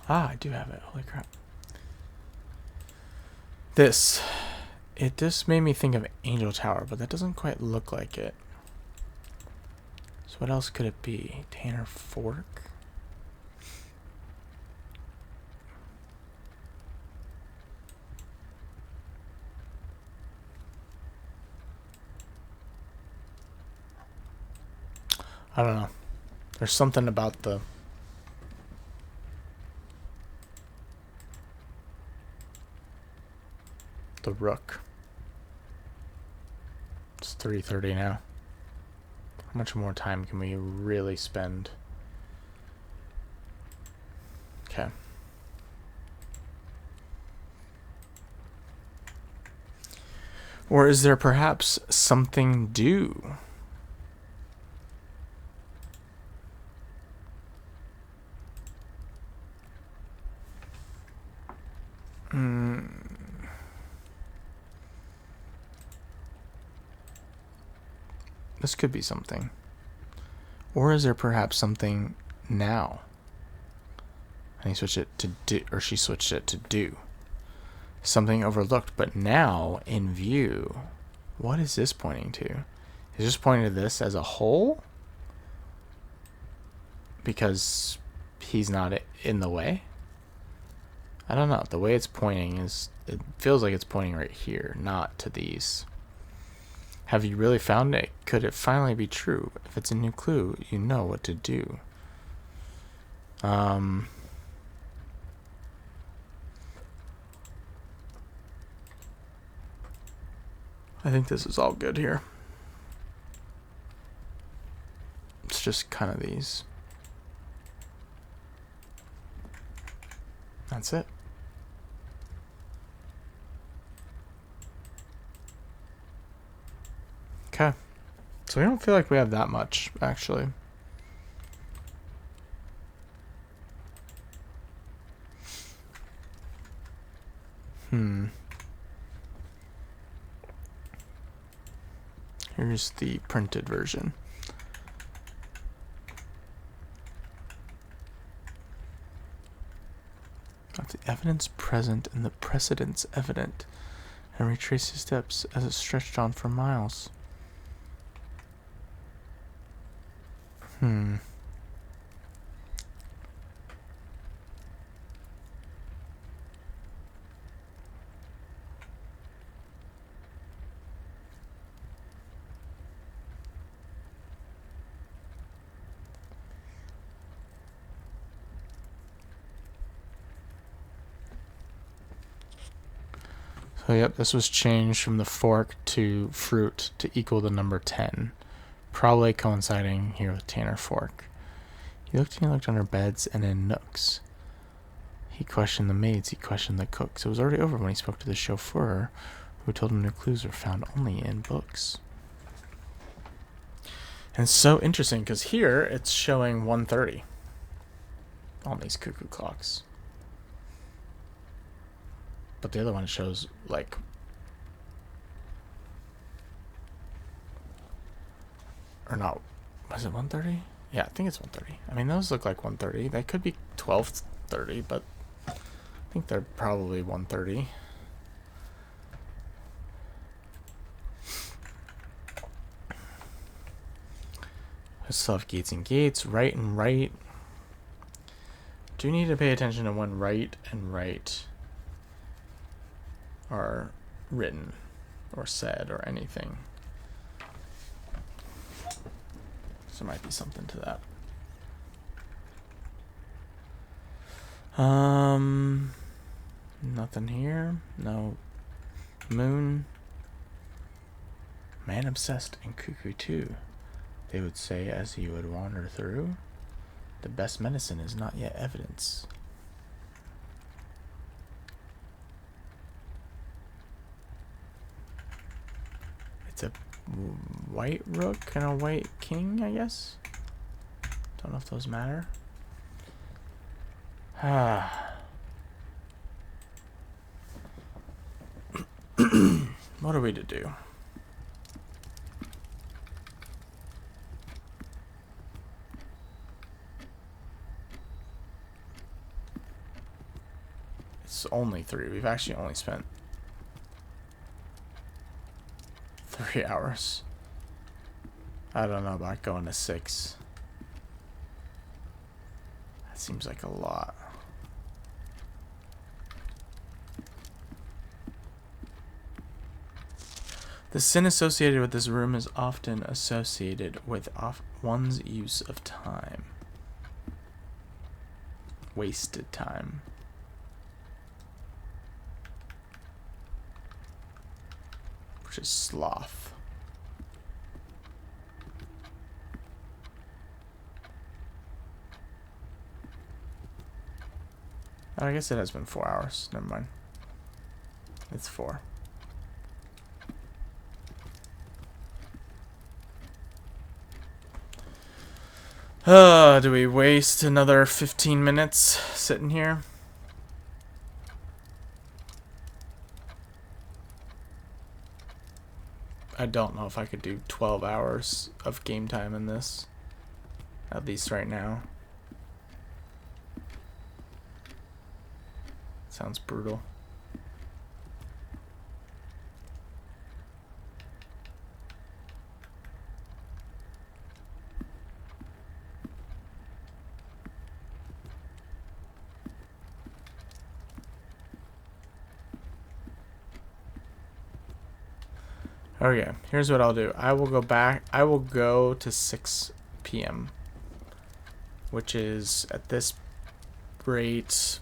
Ah, I do have it. Holy crap. It just made me think of Angel Tower, but that doesn't quite look like it. So what else could it be? Tanner Fork? I don't know. There's something about the rook. It's 3:30 now. How much more time can we really spend? Okay. Or is there perhaps something due? This could be something. Or is there perhaps something now? And he switched it to do, or she switched it to do. Something overlooked, but now in view. What is this pointing to? Is this pointing to this as a whole? Because he's not in the way? I don't know. The way it's pointing is, it feels like it's pointing right here, not to these. Have you really found it? Could it finally be true? If it's a new clue, you know what to do. I think this is all good here. It's just kind of these. That's it. Okay. So we don't feel like we have that much, actually. Here's the printed version. Of the evidence present and the precedents evident, and retrace the steps as it stretched on for miles. So yep, this was changed from the fork to fruit to equal the number 10. Probably coinciding here with Tanner Fork. He looked under beds and in nooks. He questioned the maids, he questioned the cooks. It was already over when he spoke to the chauffeur, who told him new clues were found only in books. And it's so interesting, because here it's showing 1:30 on these cuckoo clocks. But the other one shows, like, or not, was it 1:30? Yeah, I think it's 1:30. I mean, those look like 1:30. They could be 12:30, but I think they're probably 1:30. Self gates and gates, right and right. Do need to pay attention to when right and right are written or said or anything. So there might be something to that. Nothing here. No moon. Man obsessed and cuckoo too. They would say as he would wander through. The best medicine is not yet evidence. It's a white rook and a white king, I guess. Don't know if those matter. What are we to do? It's only 3. We've actually only spent 3 hours. I don't know about going to 6. That seems like a lot. The sin associated with this room is often associated with one's use of time. Wasted time. Which is sloth. Oh, I guess it has been 4 hours. Never mind. It's 4. Do we waste another 15 minutes sitting here? I don't know if I could do 12 hours of game time in this. At least right now. Sounds brutal. Okay, here's what I'll do. I will go back. I will go to 6 p.m., which is at this rate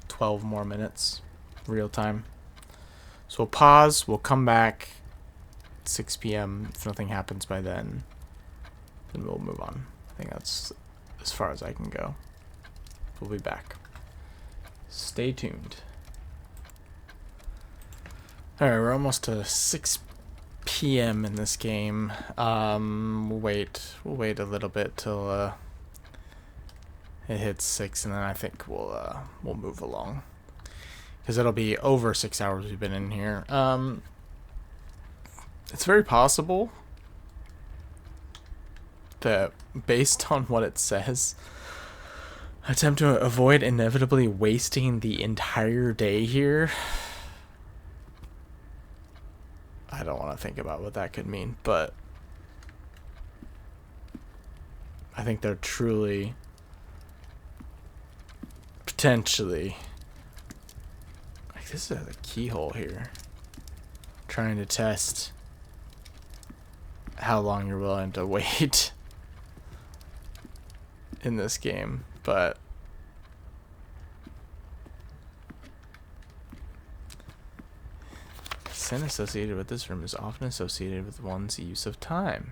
12 more minutes real time. So we'll pause. We'll come back 6 p.m. If nothing happens by then we'll move on. I think that's as far as I can go. We'll be back. Stay tuned. Alright, we're almost to 6 p.m. in this game. We'll wait a little bit till it hits 6, and then I think we'll move along. Because it'll be over 6 hours we've been in here. It's very possible that, based on what it says, attempt to avoid inevitably wasting the entire day here. I don't want to think about what that could mean, but I think they're truly, potentially, like, this is a keyhole here, trying to test how long you're willing to wait in this game, but sin associated with this room is often associated with one's use of time.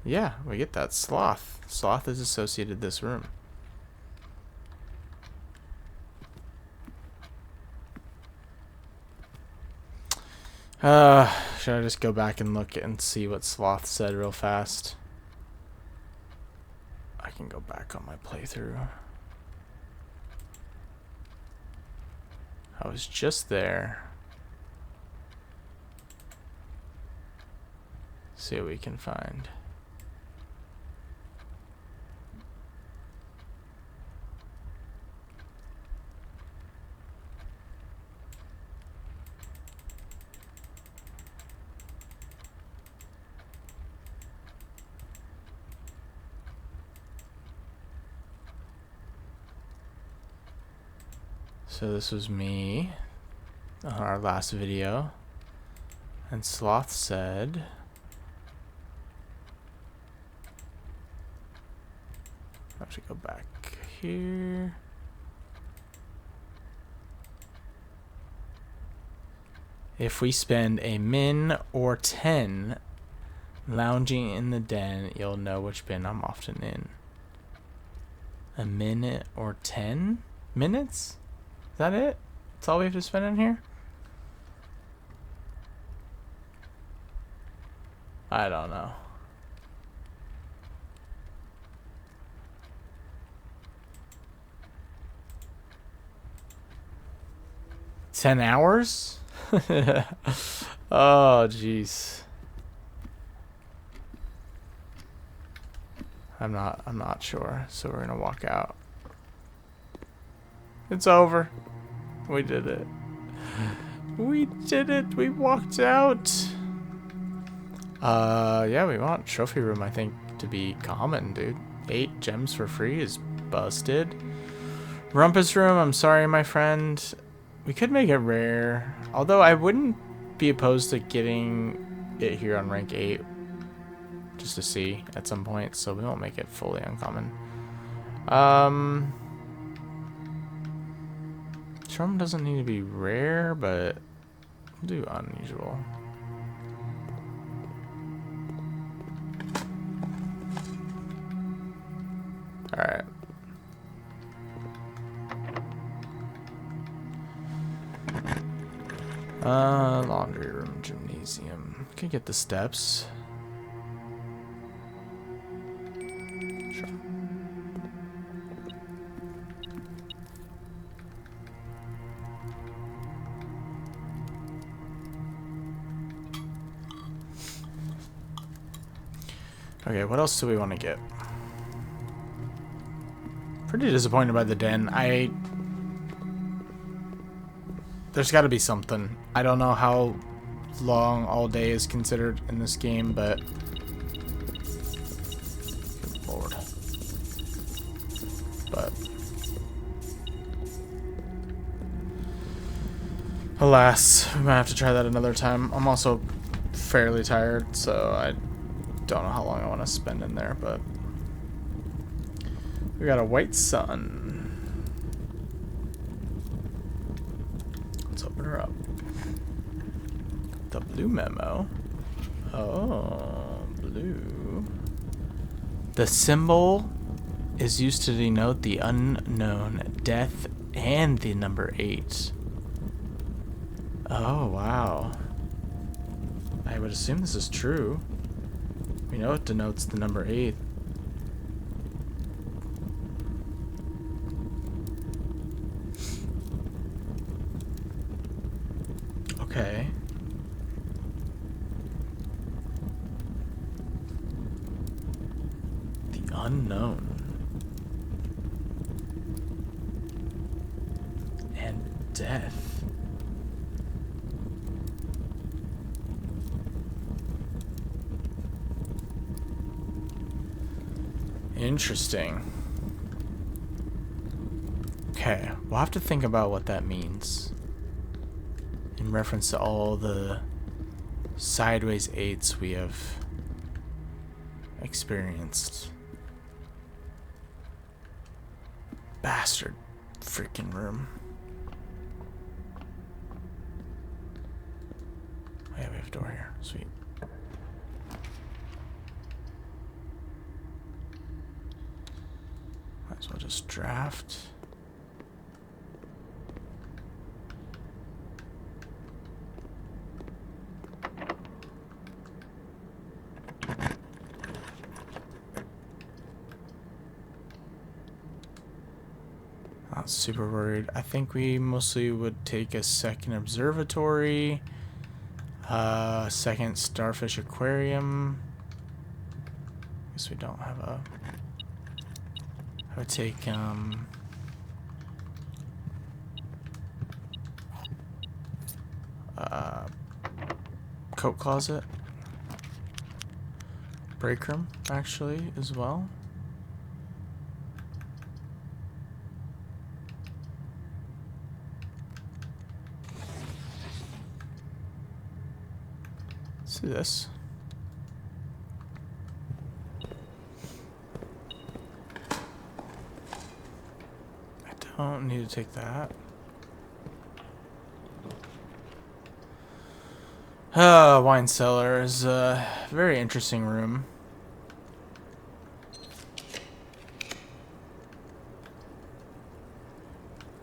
Yeah, we get that. Sloth. Sloth is associated with this room. Should I just go back and look and see what Sloth said real fast? I can go back on my playthrough. I was just there. See what we can find. So this was me on our last video, and Sloth said, I have to go back here. If we spend a min or 10 lounging in the den, you'll know which bin I'm often in. A minute or 10 minutes? Is that it? That's all we have to spend in here? I don't know. $10 hours? Oh, jeez. I'm not sure, so we're gonna walk out. It's over. We did it. We did it. We walked out. Yeah, we want trophy room, I think, to be common, dude. 8 gems for free is busted. Rumpus room, I'm sorry, my friend. We could make it rare, although I wouldn't be opposed to getting it here on rank 8 just to see at some point, so we won't make it fully uncommon. Drum doesn't need to be rare, but we'll do unusual. Alright. Laundry room, gymnasium. Can get the steps. Sure. Okay, what else do we want to get? Pretty disappointed by the den. There's got to be something. I don't know how long all day is considered in this game, but good lord. But Alas, we might have to try that another time. I'm also fairly tired, so I don't know how long I want to spend in there, but we got a white sun. Let's open her up. The blue memo. Oh, blue. The symbol is used to denote the unknown, death, and the number 8. Oh, wow. I would assume this is true. We know it denotes the number 8. Okay. The unknown. And death. Interesting. Okay, we'll have to think about what that means in reference to all the sideways 8s we have experienced. Bastard freaking room. Oh yeah, we have a door here. Sweet. Might as well just draft. Not super worried. I think we mostly would take a second observatory, second starfish aquarium. Guess we don't have a. I would take coat closet, break room actually as well. Let's do this. I don't need to take that. Wine cellar is a very interesting room.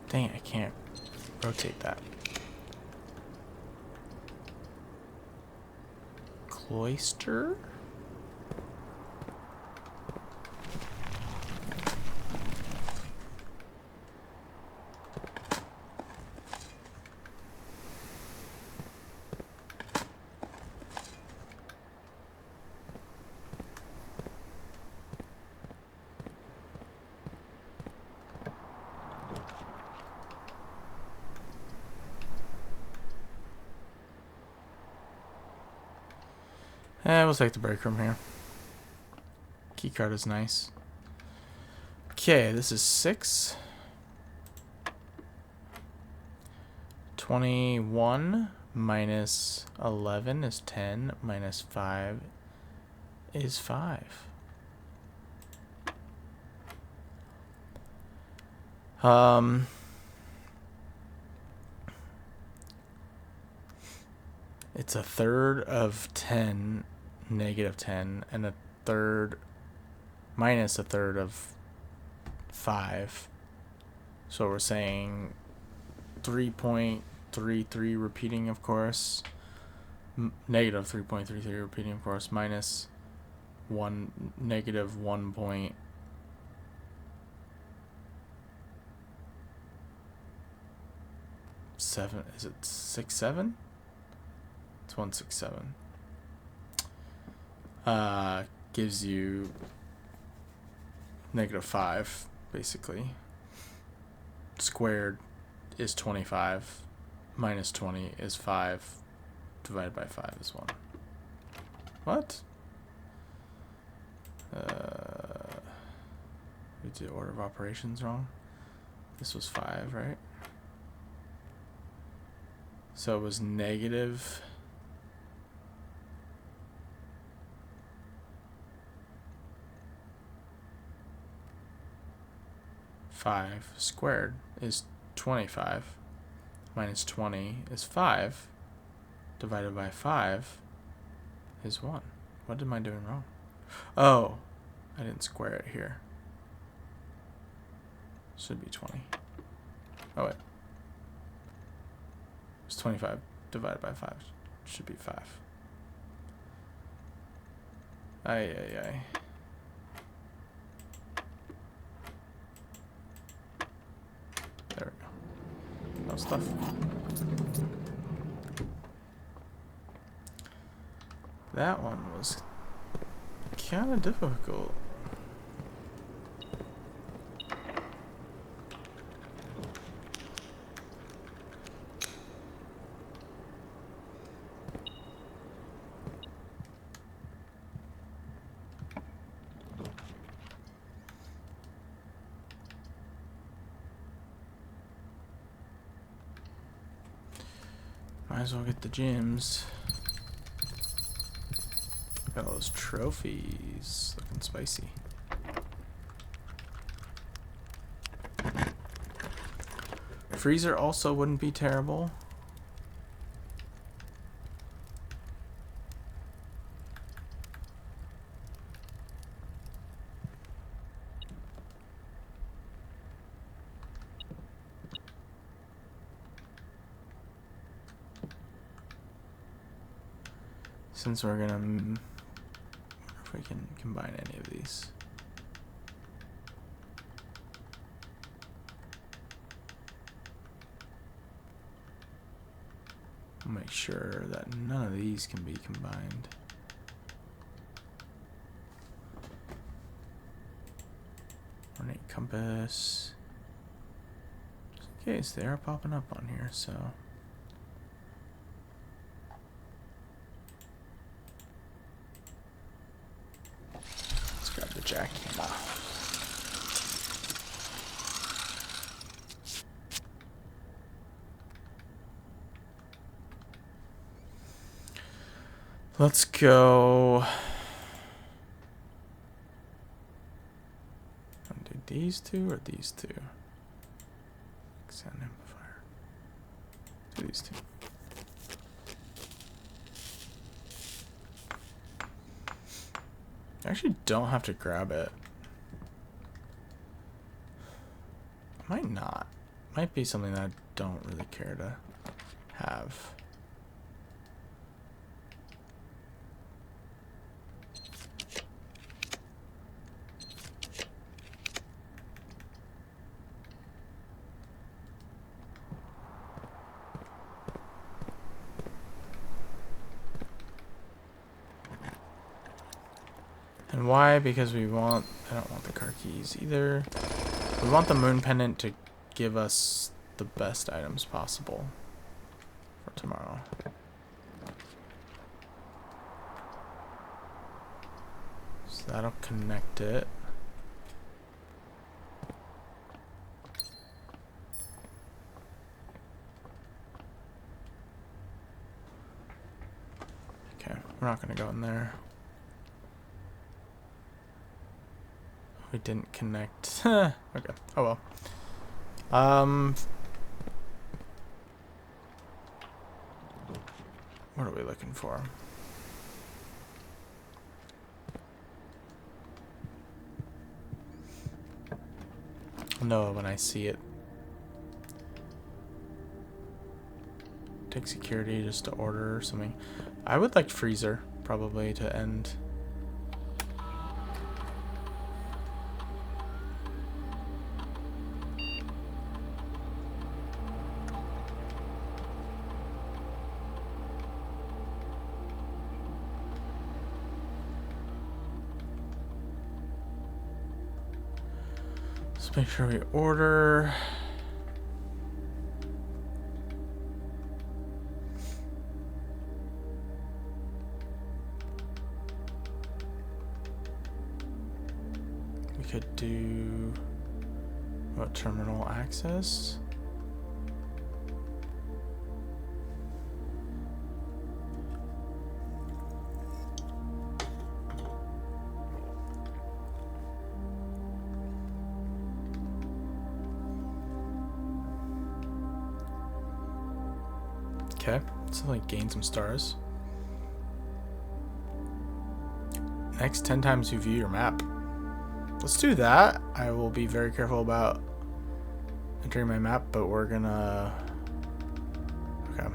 Dang it, I can't rotate that. Cloister? We'll take the break room here. Keycard is nice. Okay, this is 6. 21 minus 11 is 10. Minus 5 is 5. It's a third of 10, negative 10, and a third minus a third of 5. So we're saying 3.33 repeating, of course. Negative 3.33 repeating, of course, minus 1, negative 1.7. Is it 67? It's 167. Gives you negative 5, basically. Squared is 25. Minus 20 is 5. Divided by 5 is 1. What? We did order of operations wrong. This was 5, right? So it was negative 5 squared is 25. Minus 20 is 5. Divided by 5 is 1. What am I doing wrong? Oh, I didn't square it here. Should be 20. Oh, wait. It's 25 divided by 5. Should be 5. Ay. There we go. No stuff. That one was kind of difficult. Might as well get the gems. Got all those trophies. Looking spicy. Freezer also wouldn't be terrible. Since we're gonna, wonder if we can combine any of these. I'll make sure that none of these can be combined. Ornate compass. Just in case they are popping up on here, so. Grab the jackhammer. Let's go. Do these two or these two? Sound amplifier. Do these two. I actually don't have to grab it. I might not. Might be something that I don't really care to have. And why? Because we want, I don't want the car keys either. We want the moon pendant to give us the best items possible for tomorrow. So that'll connect it. Okay, we're not gonna go in there. We didn't connect. Okay. Oh well. What are we looking for? I'll know when I see it. Take security just to order something. I would like freezer probably to end. Let's make sure we order. We could do what, terminal access? Okay, so like gain some stars. Next 10 times you view your map. Let's do that. I will be very careful about entering my map, but we're gonna... Okay.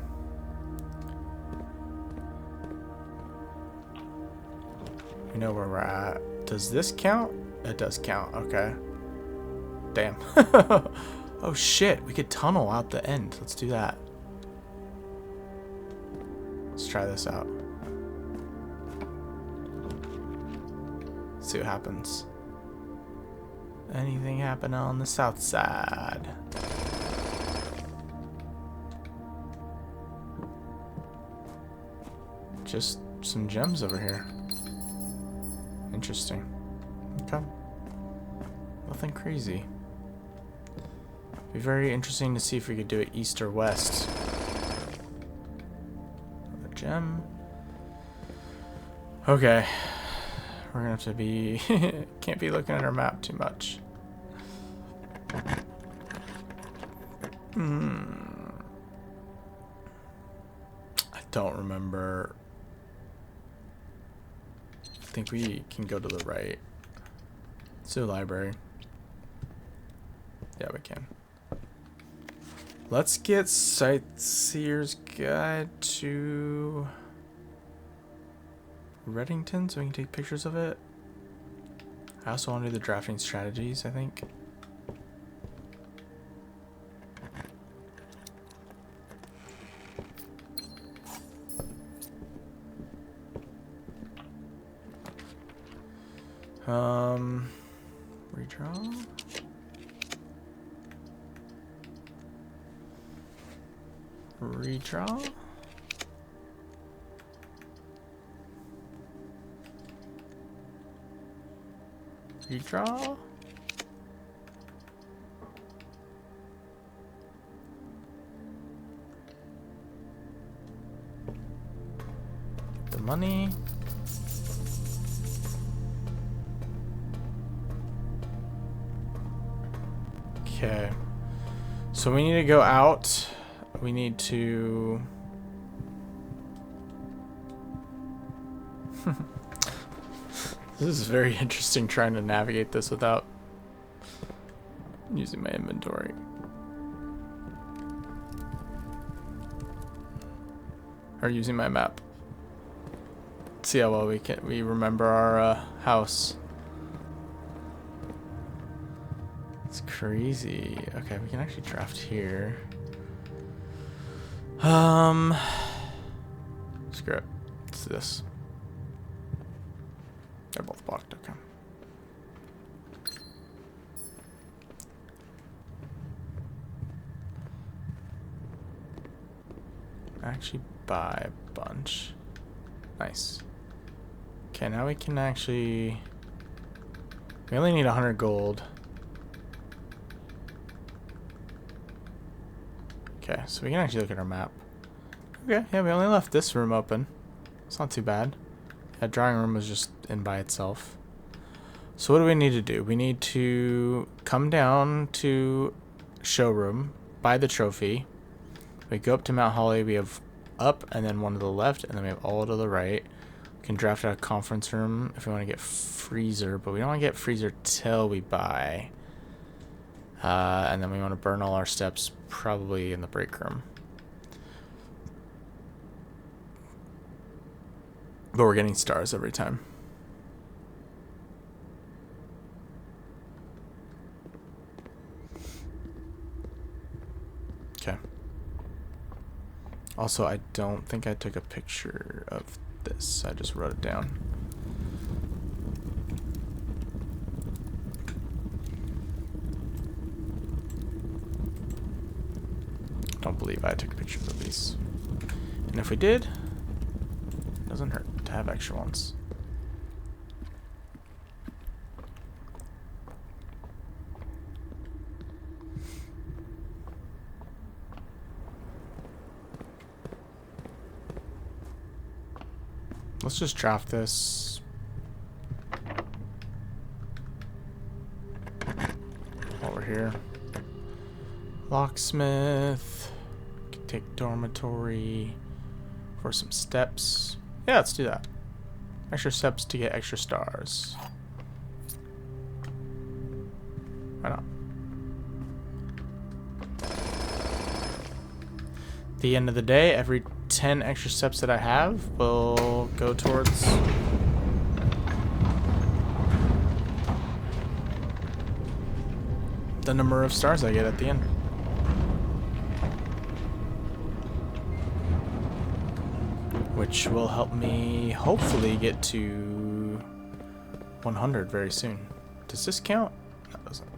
We know where we're at. Does this count? It does count. Okay. Damn. Oh shit, we could tunnel out the end. Let's do that. Let's try this out. See what happens. Anything happen on the south side? Just some gems over here. Interesting. Okay. Nothing crazy. Be very interesting to see if we could do it east or west. Another gem. Okay. We're gonna have to be... Can't be looking at our map too much. I don't remember. I think we can go to the right. Let's do the library. Yeah, we can. Let's get Sightseer's Guide to Reddington so we can take pictures of it. I also want to do the drafting strategies, I think. Redraw. Redraw. Redraw. The money. Okay. So we need to go out. We need to... This is very interesting trying to navigate this without using my inventory. Or using my map. See how well we remember our house. It's crazy. Okay, we can actually draft here. Screw it. Let's do this. They're both blocked. Okay. Actually buy a bunch. Nice. Okay, now we can actually... We only need 100 gold. Okay, so we can actually look at our map. Okay, yeah, we only left this room open. It's not too bad. That drawing room was just in by itself. So what do we need to do? We need to come down to showroom, buy the trophy. We go up to Mount Holly. We have up and then one to the left, and then we have all to the right. We can draft out a conference room if we want to get freezer, but we don't want to get freezer till we buy. And then we want to burn all our steps probably in the break room. But we're getting stars every time. Okay. Also, I don't think I took a picture of this. I just wrote it down. Don't believe I took pictures of these. And if we did, it doesn't hurt to have extra ones. Let's just draft this. While we're here. Locksmith. take dormitory for some steps. Yeah, let's do that. Extra steps to get extra stars. Why not? At the end of the day, every 10 extra steps that I have will go towards the number of stars I get at the end. Which will help me hopefully get to 100 very soon. Does this count? No, it doesn't.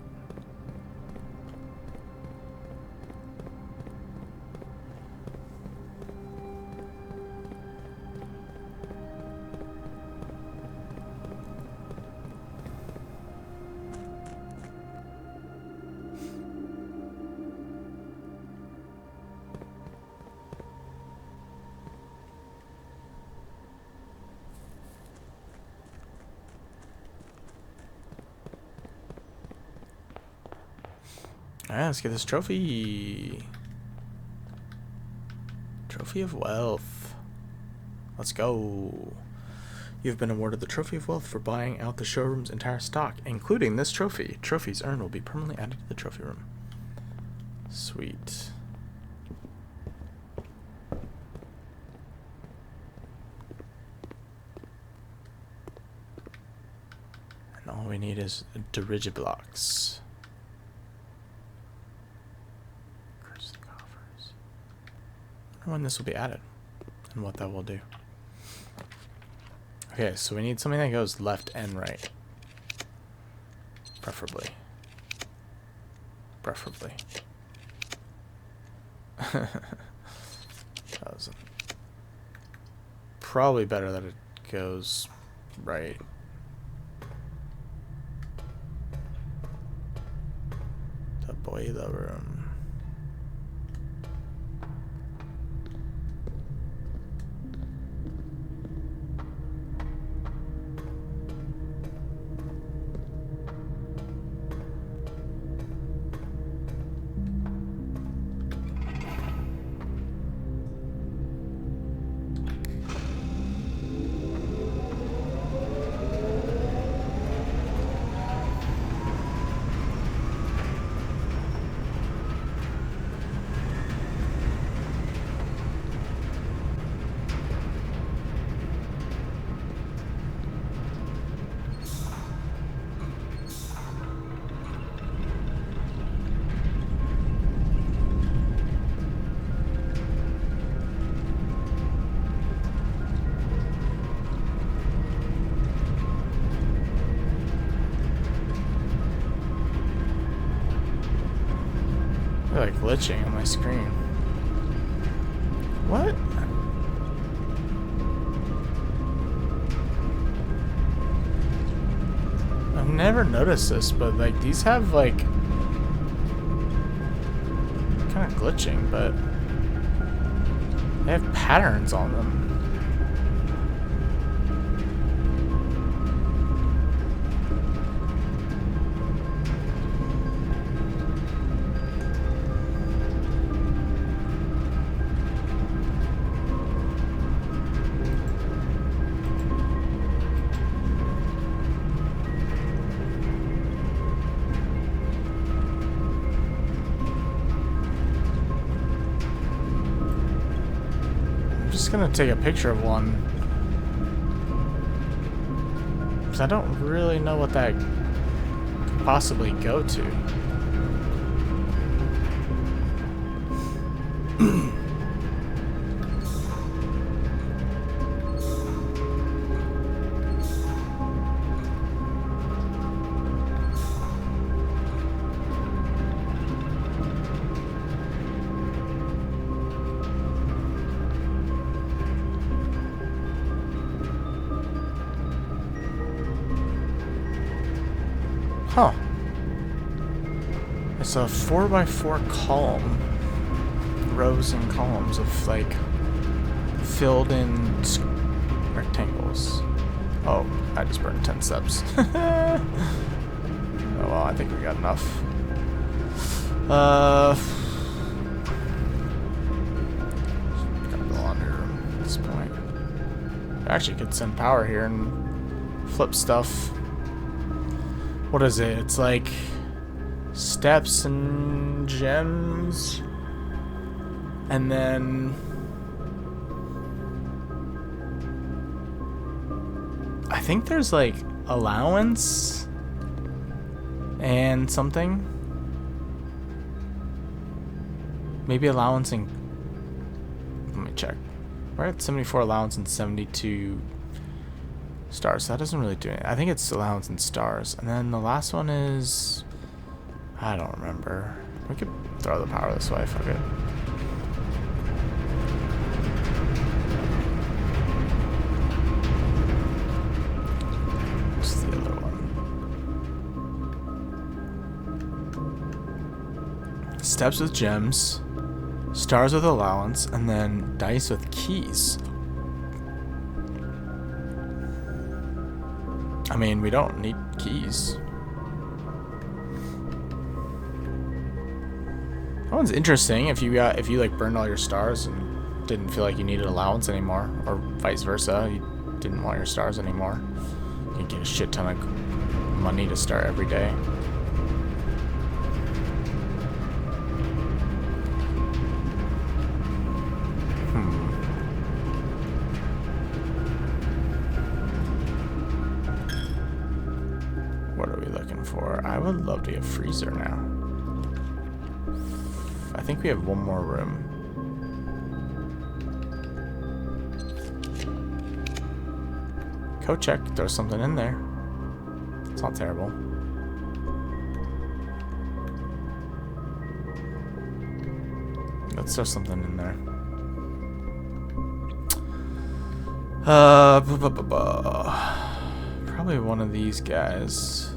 Alright, let's get this trophy. Trophy of Wealth. Let's go. You've been awarded the Trophy of Wealth for buying out the showroom's entire stock, including this trophy. Trophies earned will be permanently added to the trophy room. Sweet. And all we need is dirigiblocks. When this will be added and what that will do. Okay, so we need something that goes left and right. Preferably. That was probably better that it goes right. The boiler room. Like glitching on my screen. What? I've never noticed this, but like these have like kind of glitching, but they have patterns on them. I'm just gonna take a picture of one, because I don't really know what that could possibly go to. Huh. It's a 4x4 column. Rows and columns of, like, filled in rectangles. Oh, I just burned 10 steps. Oh, well, I think we got enough. Actually could send power here and flip stuff. What is it? It's like steps and gems. And then I think there's like allowance and something. Maybe allowance and let me check. We're at 74 allowance and 72 stars. So that doesn't really do anything. I think it's allowance and stars. And then the last one is I don't remember. We could throw the power this way, fuck it. What's the other one? Steps with gems. Stars with allowance, and then dice with keys. I mean, we don't need keys. That one's interesting. If you like burned all your stars and didn't feel like you needed allowance anymore, or vice versa, you didn't want your stars anymore, you can get a shit ton of money to start every day. What are we looking for? I would love to get freezer now. I think we have one more room. Code check. Throw something in there. It's not terrible. Let's throw something in there. Probably one of these guys.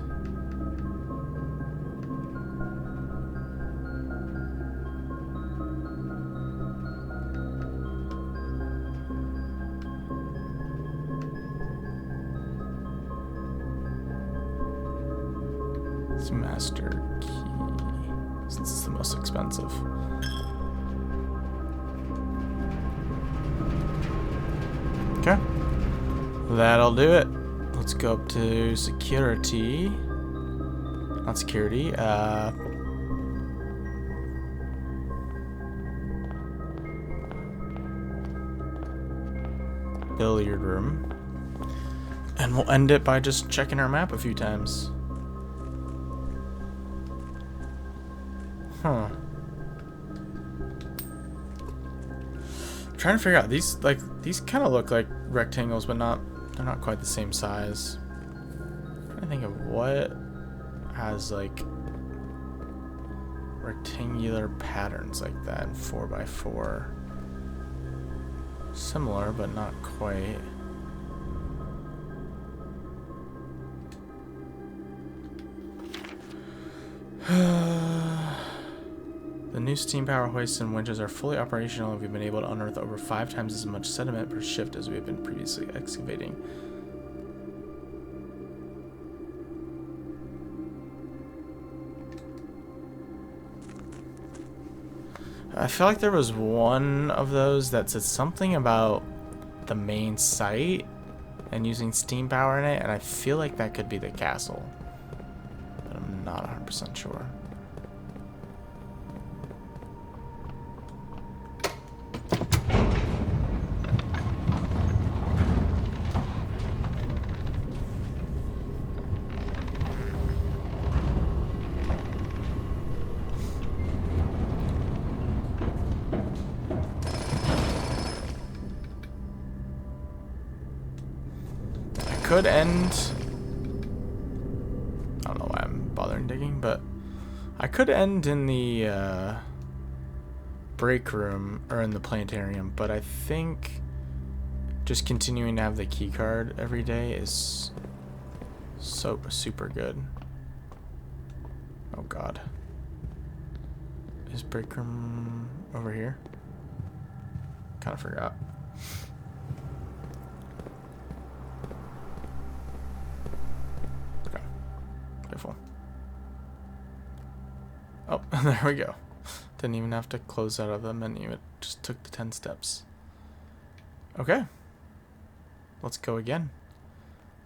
It's master key. Since it's the most expensive. Okay. That'll do it. Let's go up to security. Not security. Billiard room. And we'll end it by just checking our map a few times. Huh. I'm trying to figure out these kind of look like rectangles, but they're not quite the same size. I'm trying to think of what has like rectangular patterns like that in 4x4. Similar, but not quite. The new steam power hoists and winches are fully operational, and we've been able to unearth over 5 times as much sediment per shift as we have been previously excavating. I feel like there was one of those that said something about the main site and using steam power in it, and I feel like that could be the castle, but I'm not 100% sure. Could end. I don't know why I'm bothering digging, but I could end in the break room or in the planetarium, but I think just continuing to have the key card every day is so super good. Oh god. Is break room over here? Kind of forgot. Careful. Oh, there we go. Didn't even have to close out of the menu. It just took the 10 steps. Okay. let's go again.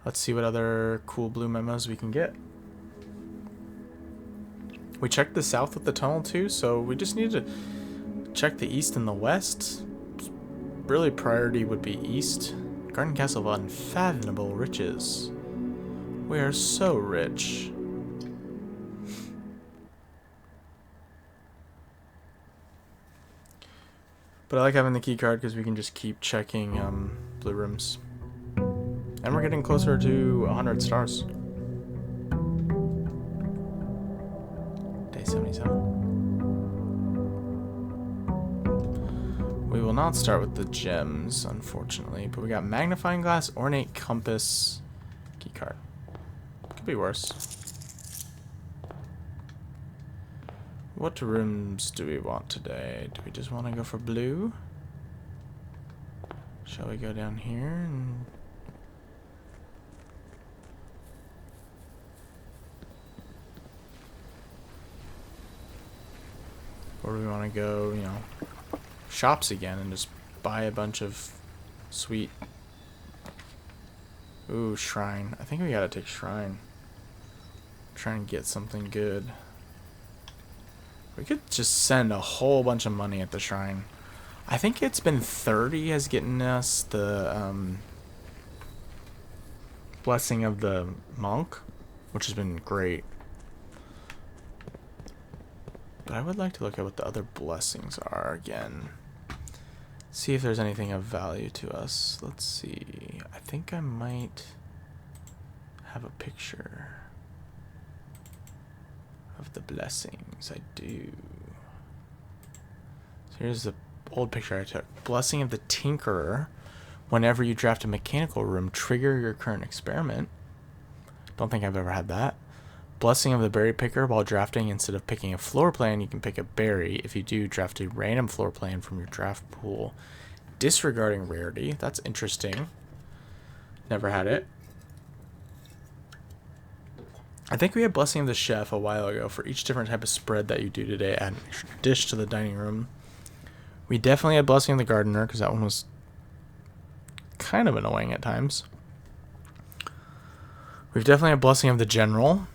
Let's see what other cool blue memos we can get. We checked the south with the tunnel too, so we just need to check the east and the west. Really, priority would be east. Garden Castle of Unfathomable Riches. We are so rich. But I like having the key card because we can just keep checking blue rooms. And we're getting closer to 100 stars. Day 77. We will not start with the gems, unfortunately. But we got magnifying glass, ornate compass, key card. Could be worse. What rooms do we want today? Do we just want to go for blue? Shall we go down here and... Or do we want to go, you know, shops again and just buy a bunch of sweet... Ooh, shrine. I think we gotta take shrine. Try and get something good. We could just send a whole bunch of money at the shrine. I think it's been 30 has getting us the blessing of the monk, which has been great. But I would like to look at what the other blessings are again. See if there's anything of value to us. Let's see. I think I might have a picture of the blessings. I do. So here's the old picture I took. Blessing of the Tinkerer. Whenever you draft a mechanical room, trigger your current experiment. Don't think I've ever had that. Blessing of the Berry Picker. While drafting, instead of picking a floor plan, you can pick a berry. If you do, draft a random floor plan from your draft pool. Disregarding rarity. That's interesting. Never had it. I think we had Blessing of the Chef a while ago. For each different type of spread that you do today, add an extra dish to the dining room. We definitely had Blessing of the Gardener, because that one was kind of annoying at times. We've definitely had Blessing of the General.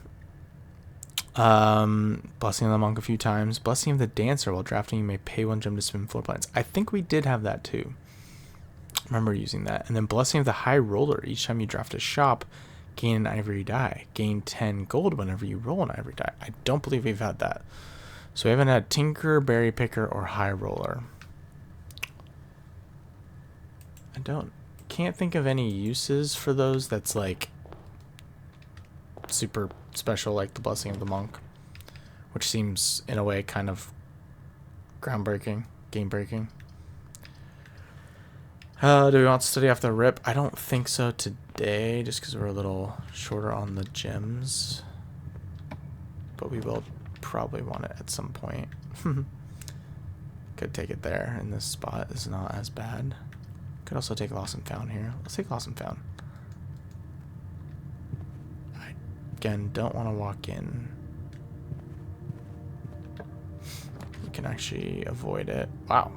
Blessing of the Monk a few times. Blessing of the Dancer. While drafting, you may pay 1 gem to spin floor plans. I think we did have that too. I remember using that. And then Blessing of the High Roller. Each time you draft a shop, gain an ivory die. Gain 10 gold whenever you roll an ivory die. I don't believe we've had that. So we haven't had Tinker, Berry Picker, or High Roller. Can't think of any uses for those that's like super special, like the Blessing of the Monk, which seems in a way kind of groundbreaking, game breaking. Do we want to study off the rip? I don't think so today, just because we're a little shorter on the gems, but we will probably want it at some point. Could take it there, and this spot is not as bad. Could also take Lost and Found here. Let's take Lost and Found. I, again, don't want to walk in. We can actually avoid it. Wow.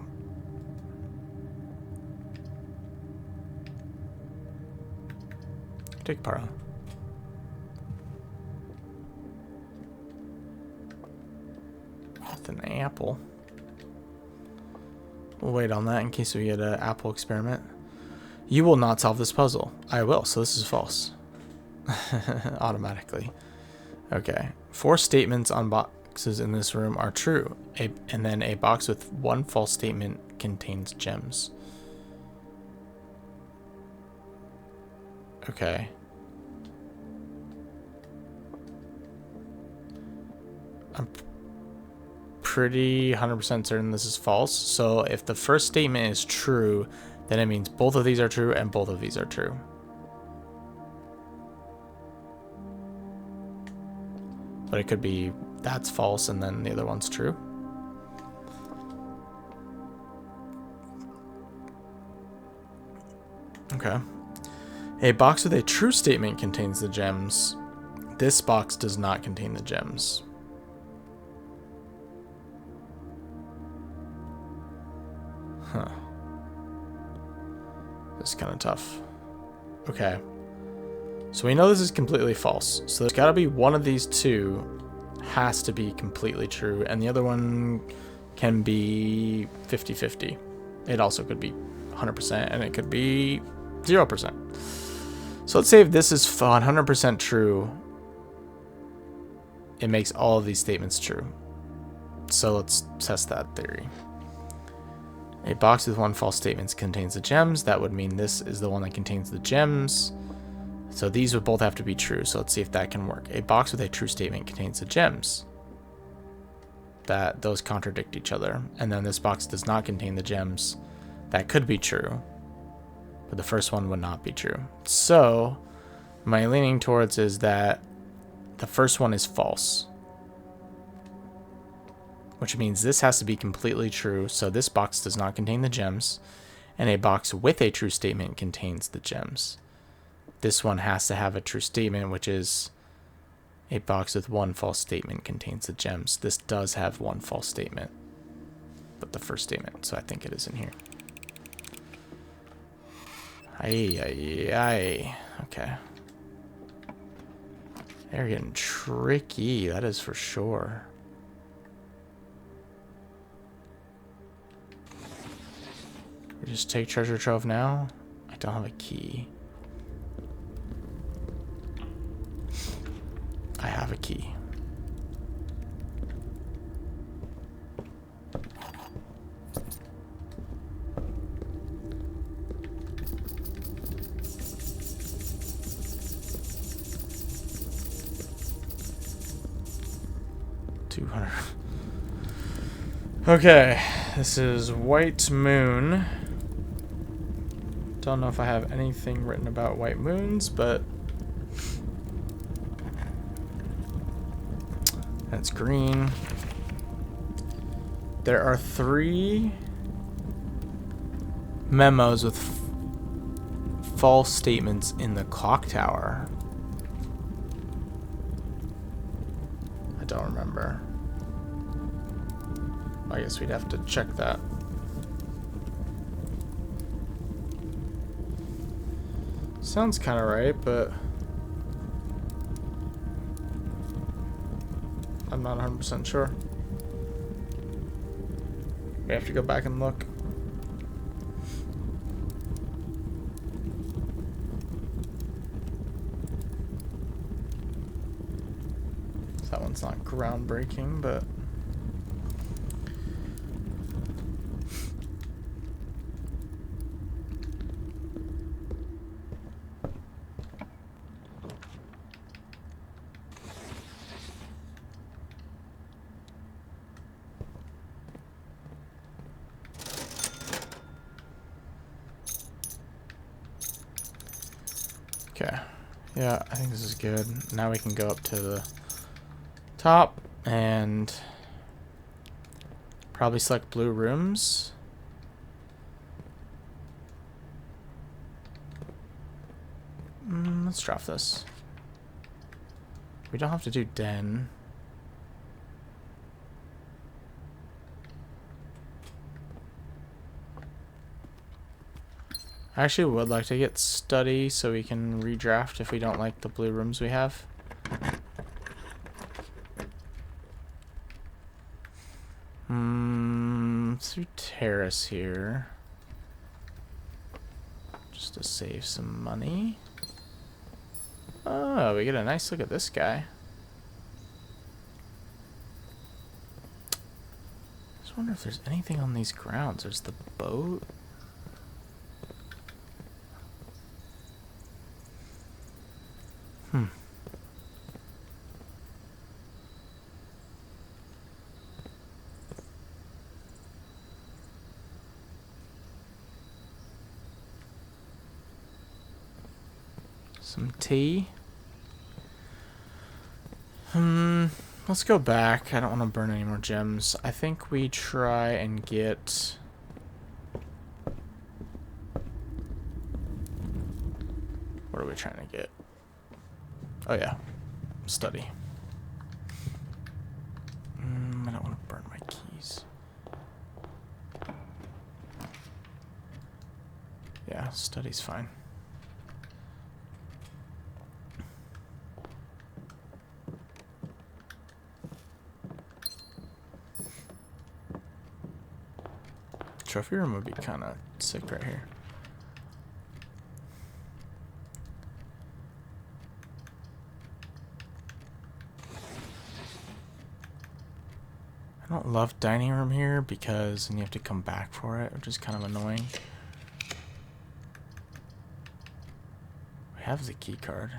Take Parla. With an apple. We'll wait on that in case we get an apple experiment. You will not solve this puzzle. I will, so this is false. Automatically. Okay. 4 statements on boxes in this room are true. And then a box with 1 false statement contains gems. Okay. I'm pretty 100% certain this is false. So if the first statement is true, then it means both of these are true and both of these are true. But it could be that's false and then the other one's true. Okay. A box with a true statement contains the gems. This box does not contain the gems. Huh. This is kind of tough. Okay. So we know this is completely false. So there's got to be one of these two has to be completely true, and the other one can be 50-50. It also could be 100%, and it could be 0%. So let's say if this is 100% true, it makes all of these statements true. So let's test that theory. A box with one false statement contains the gems. That would mean this is the one that contains the gems. So these would both have to be true. So let's see if that can work. A box with a true statement contains the gems. That those contradict each other. And then this box does not contain the gems. That could be true, but the first one would not be true. So my leaning towards is that the first one is false, which means this has to be completely true. So this box does not contain the gems, and a box with a true statement contains the gems. This one has to have a true statement, which is a box with one false statement contains the gems. This does have one false statement, but the first statement, so I think it is in here. Ay. Okay. They're getting tricky, that is for sure. We just take treasure trove now? I don't have a key. I have a key. Okay, this is White Moon. Don't know if I have anything written about white moons, but that's green. There are 3 memos with false statements in the clock tower. I don't remember. I guess we'd have to check that. Sounds kind of right, but I'm not 100% sure. We have to go back and look. That one's not groundbreaking, but okay. Yeah, I think this is good. Now we can go up to the top and probably select blue rooms. Let's drop this. We don't have to do den. I actually would like to get study so we can redraft if we don't like the blue rooms we have. Let's do terrace here. Just to save some money. Oh, we get a nice look at this guy. Just wonder if there's anything on these grounds. There's the boat. Some tea. Let's go back. I don't want to burn any more gems. I think we try and get... What are we trying to get? Oh yeah, study. I don't want to burn my keys. Yeah, study's fine. trophy room would be kind of sick right here. I don't love dining room here because then you have to come back for it, which is kind of annoying. We have the key card.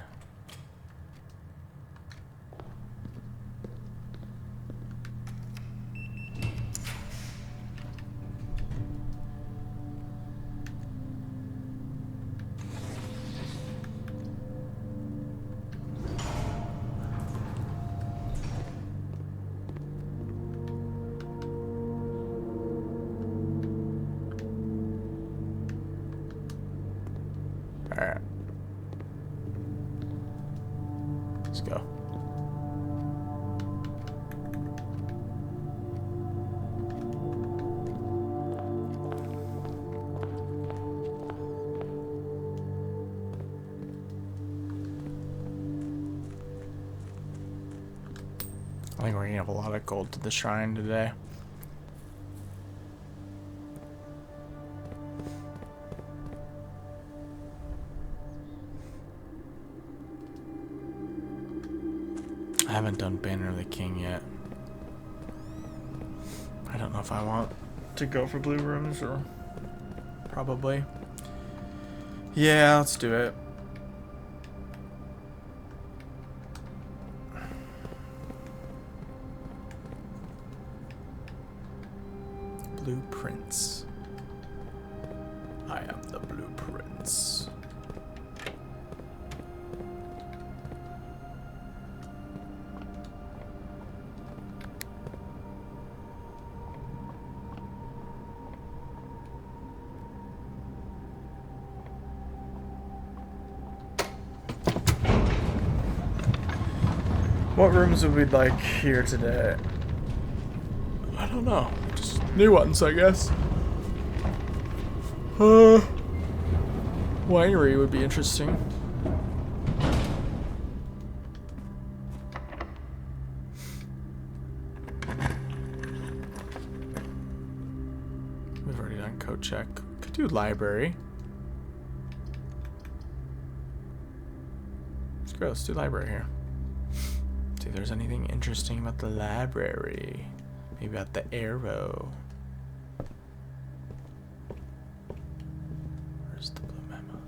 Alright. Let's go. I think we're gonna have a lot of gold to the shrine today. I haven't done Banner of the King yet. I don't know if I want to go for blue rooms or probably. Yeah, let's do it. Blueprints. I am the blueprints. What rooms would we like here today? I don't know. Just new ones, I guess. Winery would be interesting. We've already done code check. Could do library. Let's do library here. See if there's anything interesting about the library. Maybe about the arrow. Where's the blue memo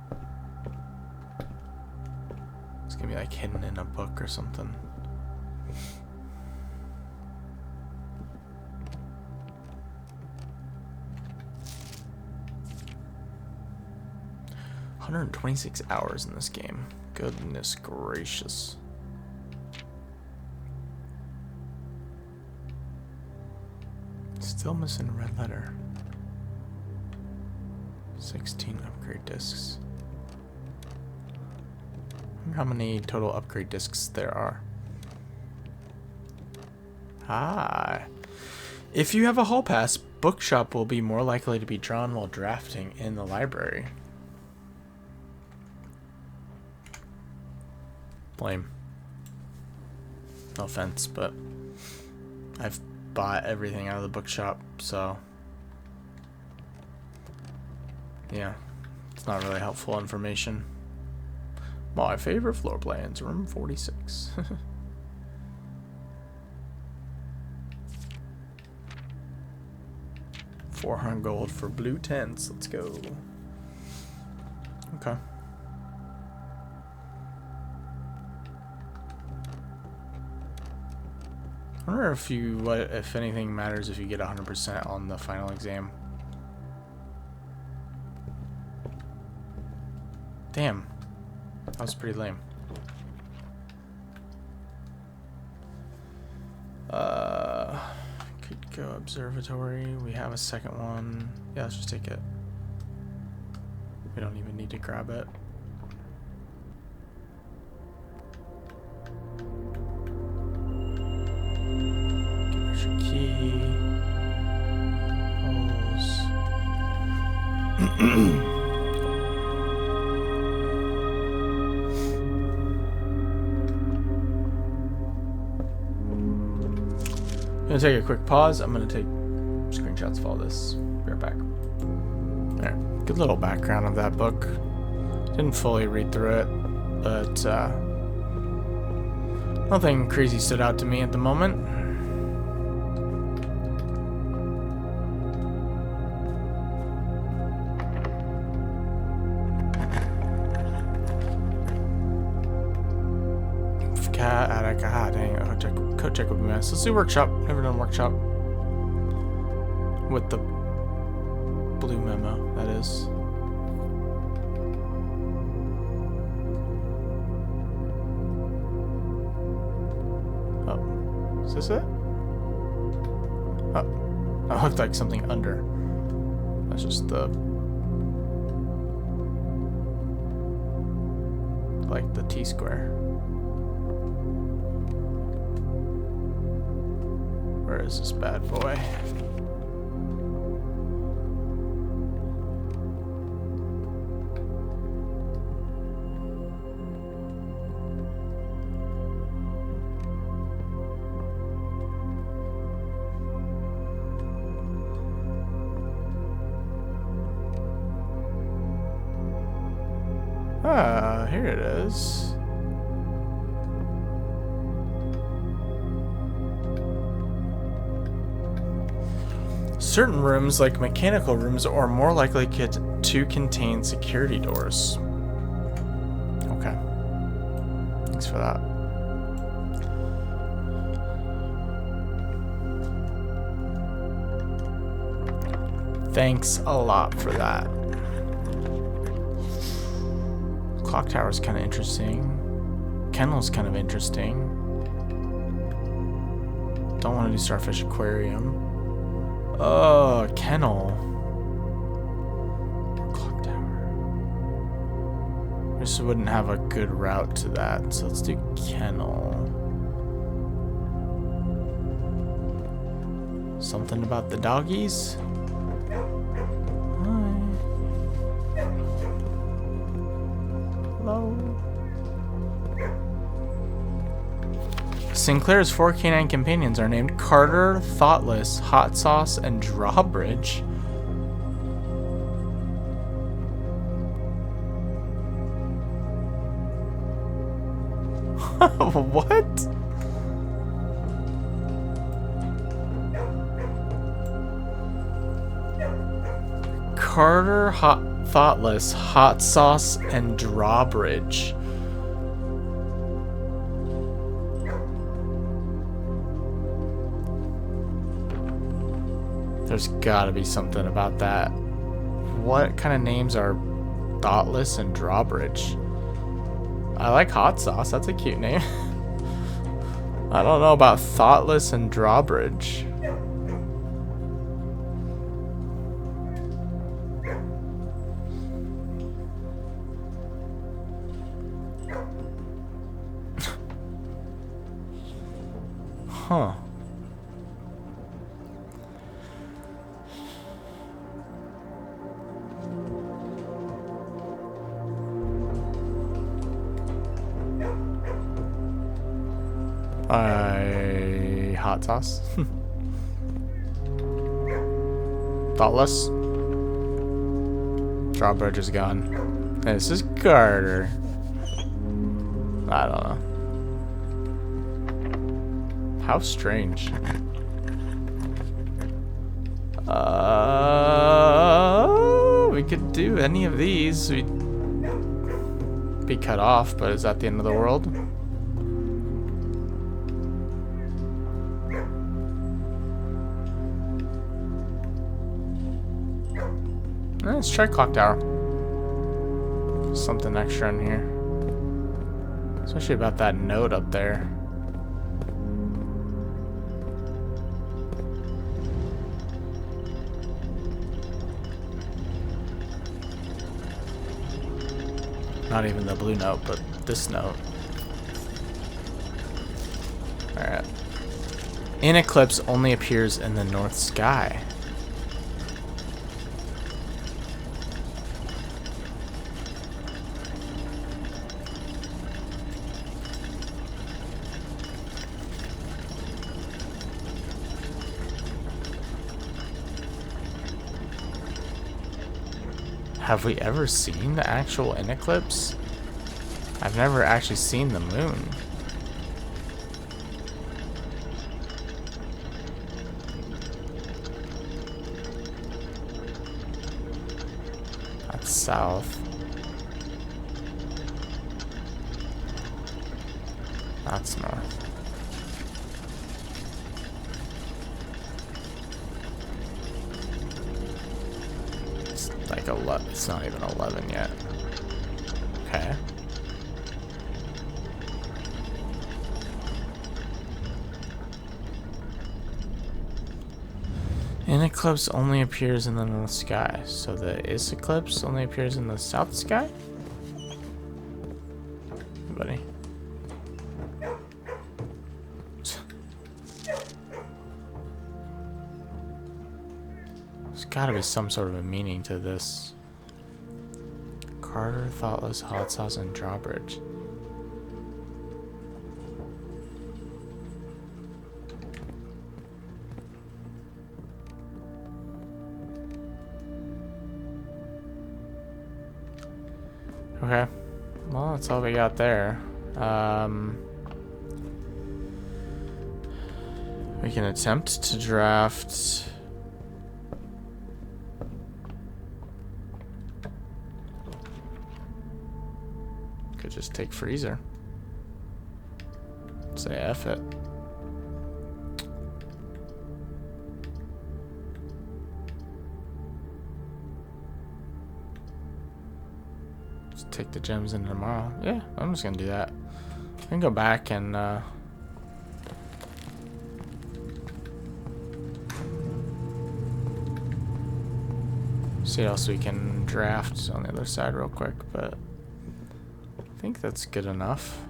though? It's gonna be like hidden in a book or something. $126 hours in this game. Goodness gracious. Still missing a red letter. 16 upgrade discs. I wonder how many total upgrade discs there are. If you have a hall pass, bookshop will be more likely to be drawn while drafting in the library. Lame. No offense, but I've bought everything out of the bookshop, so yeah, it's not really helpful information. My favorite floor plans, room 46. 400 gold for blue tents. Let's go. Okay. I wonder if anything matters if you get 100% on the final exam. Damn. That was pretty lame. Could go observatory. We have a second one. Yeah, let's just take it. We don't even need to grab it. Key. gonna take a quick pause. I'm gonna take screenshots of all this. Be right back. Alright, good little background of that book. Didn't fully read through it, but nothing crazy stood out to me at the moment. Dang, code check would be nice. Let's do workshop. Never done workshop. With the blue memo, that is. Oh, is this it? Oh, that looked like something under. That's just the... like the T-square. Where is this bad boy? Ah, here it is. Certain rooms, like mechanical rooms, are more likely to contain security doors. Okay. Thanks for that. Thanks a lot for that. Clock tower's kind of interesting. Kennel's kind of interesting. Don't want to do Starfish Aquarium. Oh, kennel. Clock tower. This wouldn't have a good route to that, so let's do kennel. Something about the doggies? Hi. Hello. Sinclair's 4 canine companions are named Carter, Thoughtless, Hot Sauce, and Drawbridge. What? Carter, Thoughtless, Hot Sauce, and Drawbridge. There's gotta be something about that. What kind of names are Thoughtless and Drawbridge? I like Hot Sauce. That's a cute name. I don't know about Thoughtless and Drawbridge. Huh. Hot sauce. Thoughtless. Drawbridge is gone. This is Carter. I don't know. How strange. We could do any of these. We'd be cut off, but is that the end of the world? Let's try clock tower. Something extra in here. Especially about that note up there. Not even the blue note, but this note. Alright. In eclipse only appears in the north sky. Have we ever seen the actual in eclipse? I've never actually seen the moon. That's south. That's north. It's like 11. It's not even 11 yet. Okay. An eclipse only appears in the north sky, so the is eclipse only appears in the south sky? Buddy. There's gotta be some sort of a meaning to this. Carter, Thoughtless, Hot Sauce, and Drawbridge. Okay, well, that's all we got there. We can attempt to draft. Could just take Freezer. Say F it. Take the gems in tomorrow. Yeah, I'm just gonna do that. I can go back and see what else we can draft on the other side real quick, but I think that's good enough.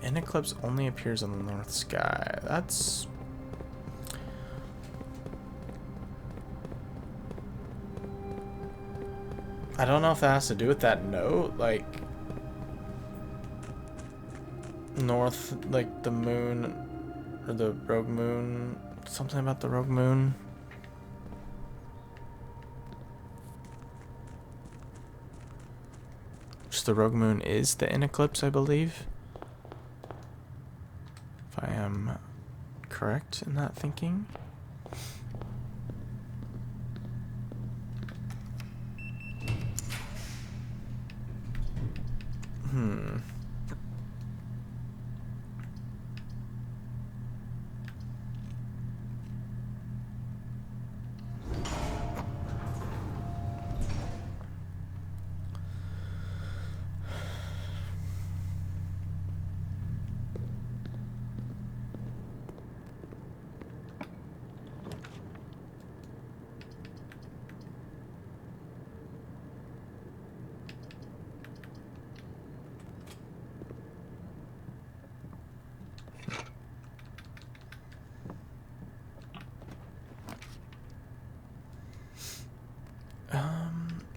An eclipse only appears on the north sky. That's... I don't know if that has to do with that note, like... North, like the moon, or the rogue moon, something about the rogue moon. Just the rogue moon is the in eclipse, I believe. If I am correct in that thinking.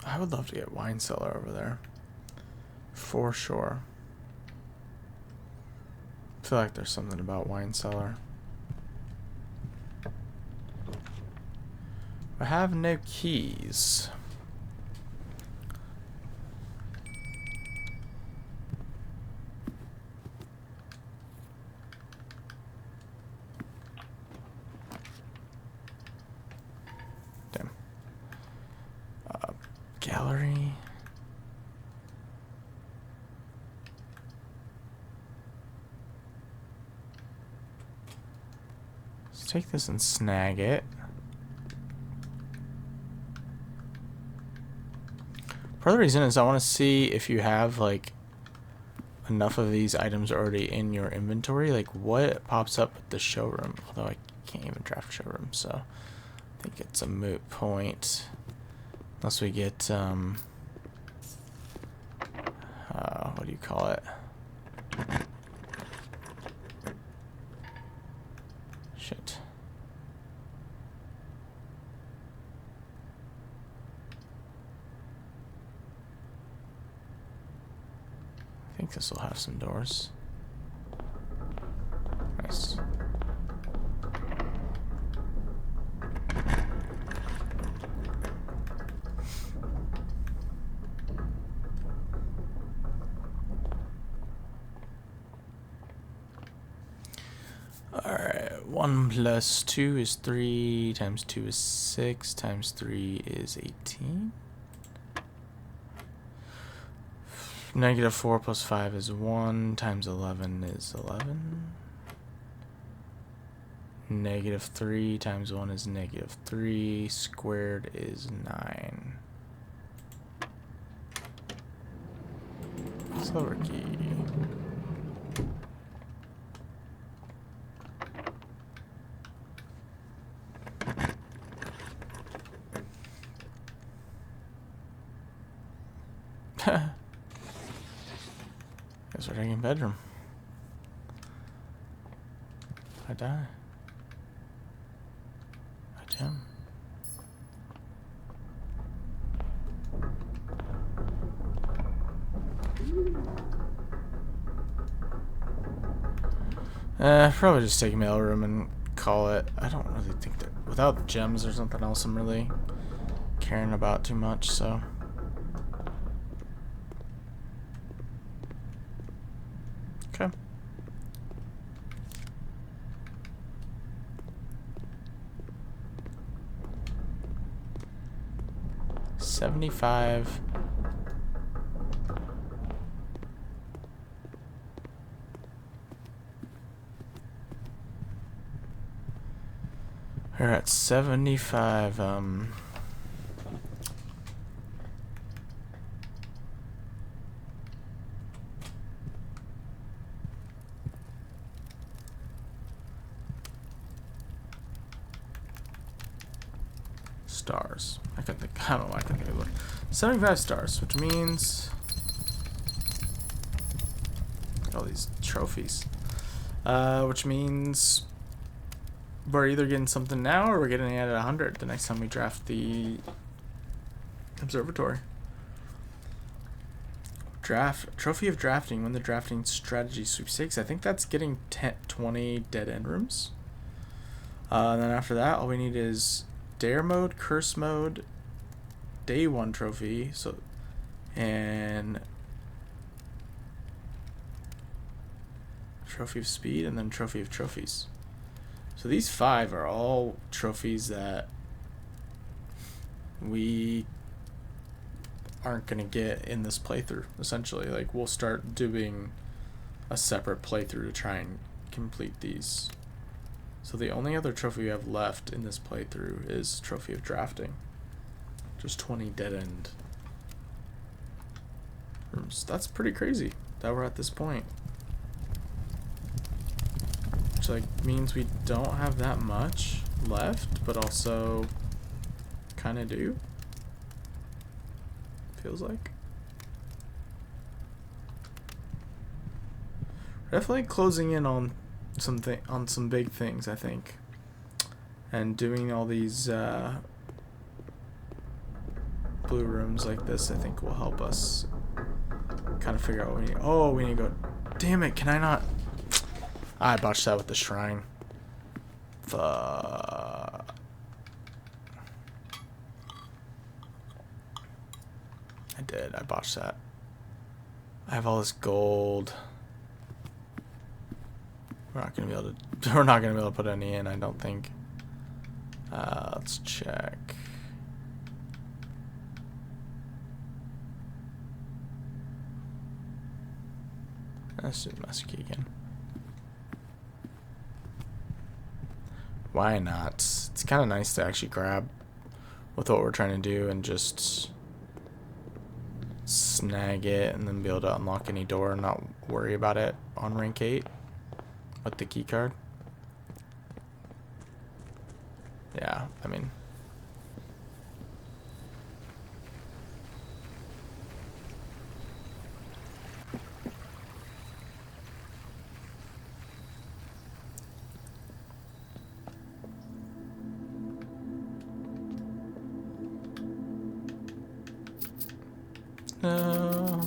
I would love to get wine cellar over there. For sure. I feel like there's something about wine cellar. I have no keys. Damn. Gallery. Let's take this and snag it. Part of the reason is I want to see if you have like enough of these items already in your inventory, like what pops up at the showroom. Although I can't even draft showroom, so I think it's a moot point. Unless we get, what do you call it? Shit. I think this will have some doors. Nice. Alright, 1 plus 2 is 3, times 2 is 6, times 3 is 18. Negative 4 plus 5 is 1, times 11 is 11. Negative 3 times 1 is negative 3, squared is 9. Silver key. Guess we're taking bedroom. I die. I jump. Probably just take a mail room and call it. I don't really think that without gems there's something else I'm really caring about too much, so. Okay. $75. We're at 75. Stars. I don't know why I can think of it. 75 stars, which means all these trophies. Which means we're either getting something now or we're getting it at 100 the next time we draft the observatory. Trophy of drafting. Win the drafting strategy sweepstakes. I think that's getting 20 dead end rooms. And then after that, all we need is dare mode, curse mode, day 1 trophy, and trophy of speed, and then trophy of trophies. So these 5 are all trophies that we aren't going to get in this playthrough, essentially. Like, we'll start doing a separate playthrough to try and complete these. So the only other trophy we have left in this playthrough is trophy of drafting. Just 20 dead end rooms. That's pretty crazy that we're at this point. Which like means we don't have that much left, but also kind of do. Feels like. We're definitely closing in on some big things, I think. And doing all these blue rooms like this, I think, will help us kind of figure out what we need. Oh, we need to go. Damn it, can I not? I botched that with the shrine. Fuck. I did. I botched that. I have all this gold. We're not gonna be able to. We're not gonna be able to put any in, I don't think. Let's check. Let's do the master key again. Why not? It's kind of nice to actually grab with what we're trying to do and just snag it and then be able to unlock any door and not worry about it on rank 8 with the key card. Yeah, I mean, no.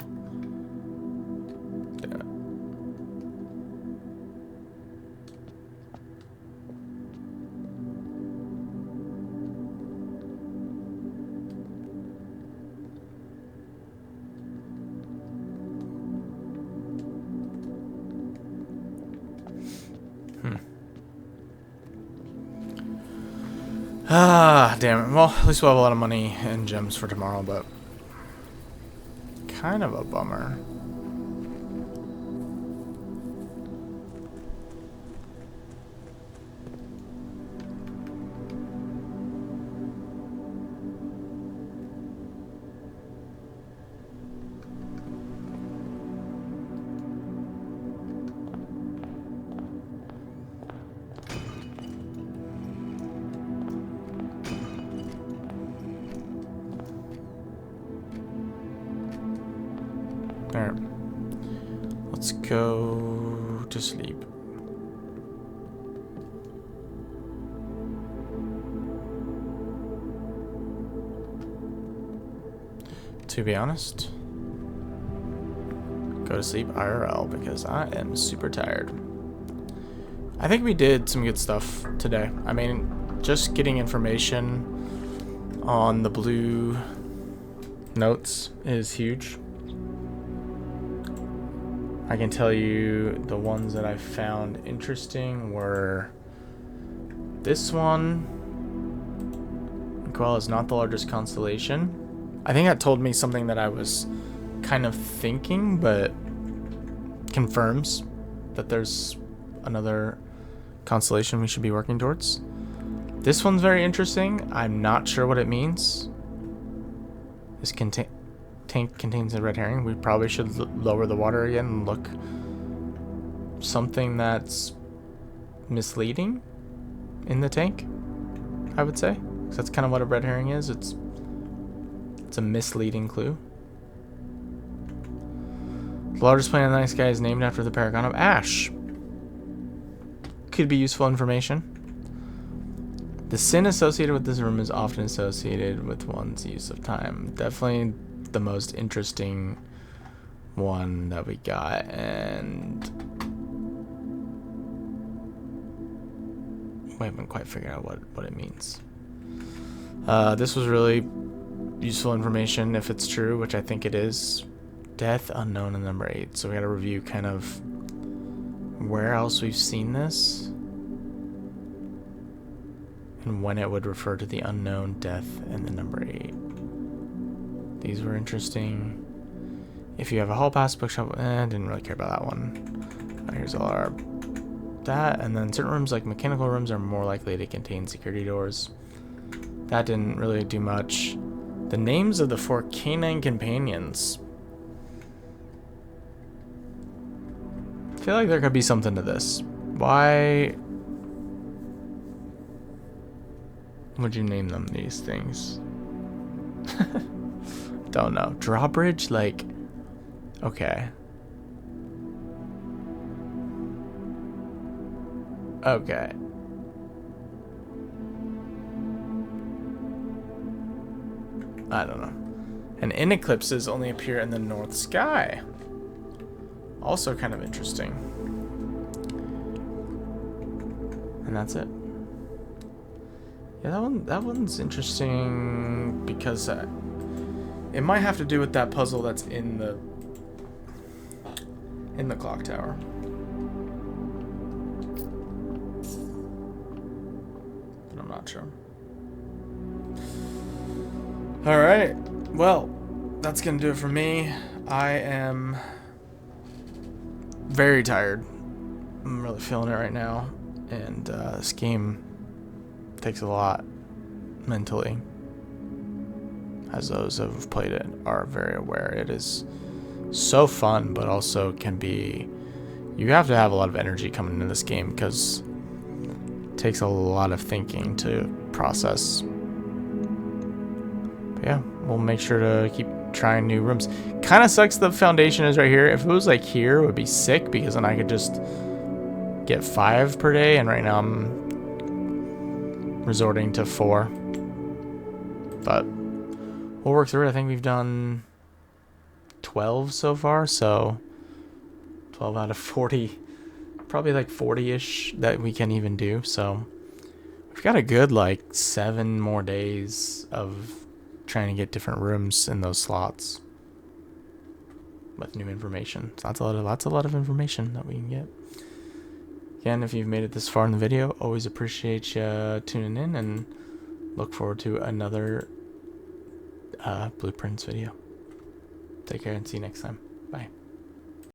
Ah, damn it. Well, at least we'll have a lot of money and gems for tomorrow, but kind of a bummer. Alright. Let's go to sleep. To be honest, go to sleep IRL because I am super tired. I think we did some good stuff today. I mean, just getting information on the blue notes is huge. I can tell you the ones that I found interesting were this one. Miguel is not the largest constellation. I think that told me something that I was kind of thinking, but confirms that there's another constellation we should be working towards. This one's very interesting. I'm not sure what it means. This tank contains a red herring. We probably should lower the water again and look something that's misleading in the tank, I would say. 'Cause that's kind of what a red herring is. It's a misleading clue. The largest planet in the night sky is named after the paragon of Ash. Could be useful information. The sin associated with this room is often associated with one's use of time. Definitely the most interesting one that we got, and we haven't quite figured out what it means. This was really useful information if it's true, which I think it is. Death unknown in number 8. So we got to review kind of where else we've seen this and when it would refer to the unknown, death, and the number 8. These were interesting. If you have a hall pass, bookshop, didn't really care about that one. Here's all our that, and then certain rooms like mechanical rooms are more likely to contain security doors. That didn't really do much. The names of the 4 canine companions. I feel like there could be something to this. Why would you name them these things? Don't know. Drawbridge? Like, okay. Okay. I don't know. And in eclipses only appear in the north sky. Also kind of interesting. And that's it. Yeah, that one's interesting because it might have to do with that puzzle that's in the clock tower. But I'm not sure. Alright, well, that's gonna do it for me. I am very tired. I'm really feeling it right now. And this game takes a lot mentally. As those who have played it are very aware. It is so fun, but also can be... You have to have a lot of energy coming into this game because it takes a lot of thinking to process. But yeah, we'll make sure to keep trying new rooms. Kind of sucks the foundation is right here. If it was like here, it would be sick because then I could just get 5 per day, and right now I'm resorting to 4. But we'll work through it. I think we've done 12 so far, so 12 out of 40, probably like 40-ish that we can even do. So we've got a good like 7 more days of trying to get different rooms in those slots with new information. So that's a lot of information that we can get. Again, if you've made it this far in the video, always appreciate you tuning in, and look forward to another blueprints video. Take care and see you next time. Bye.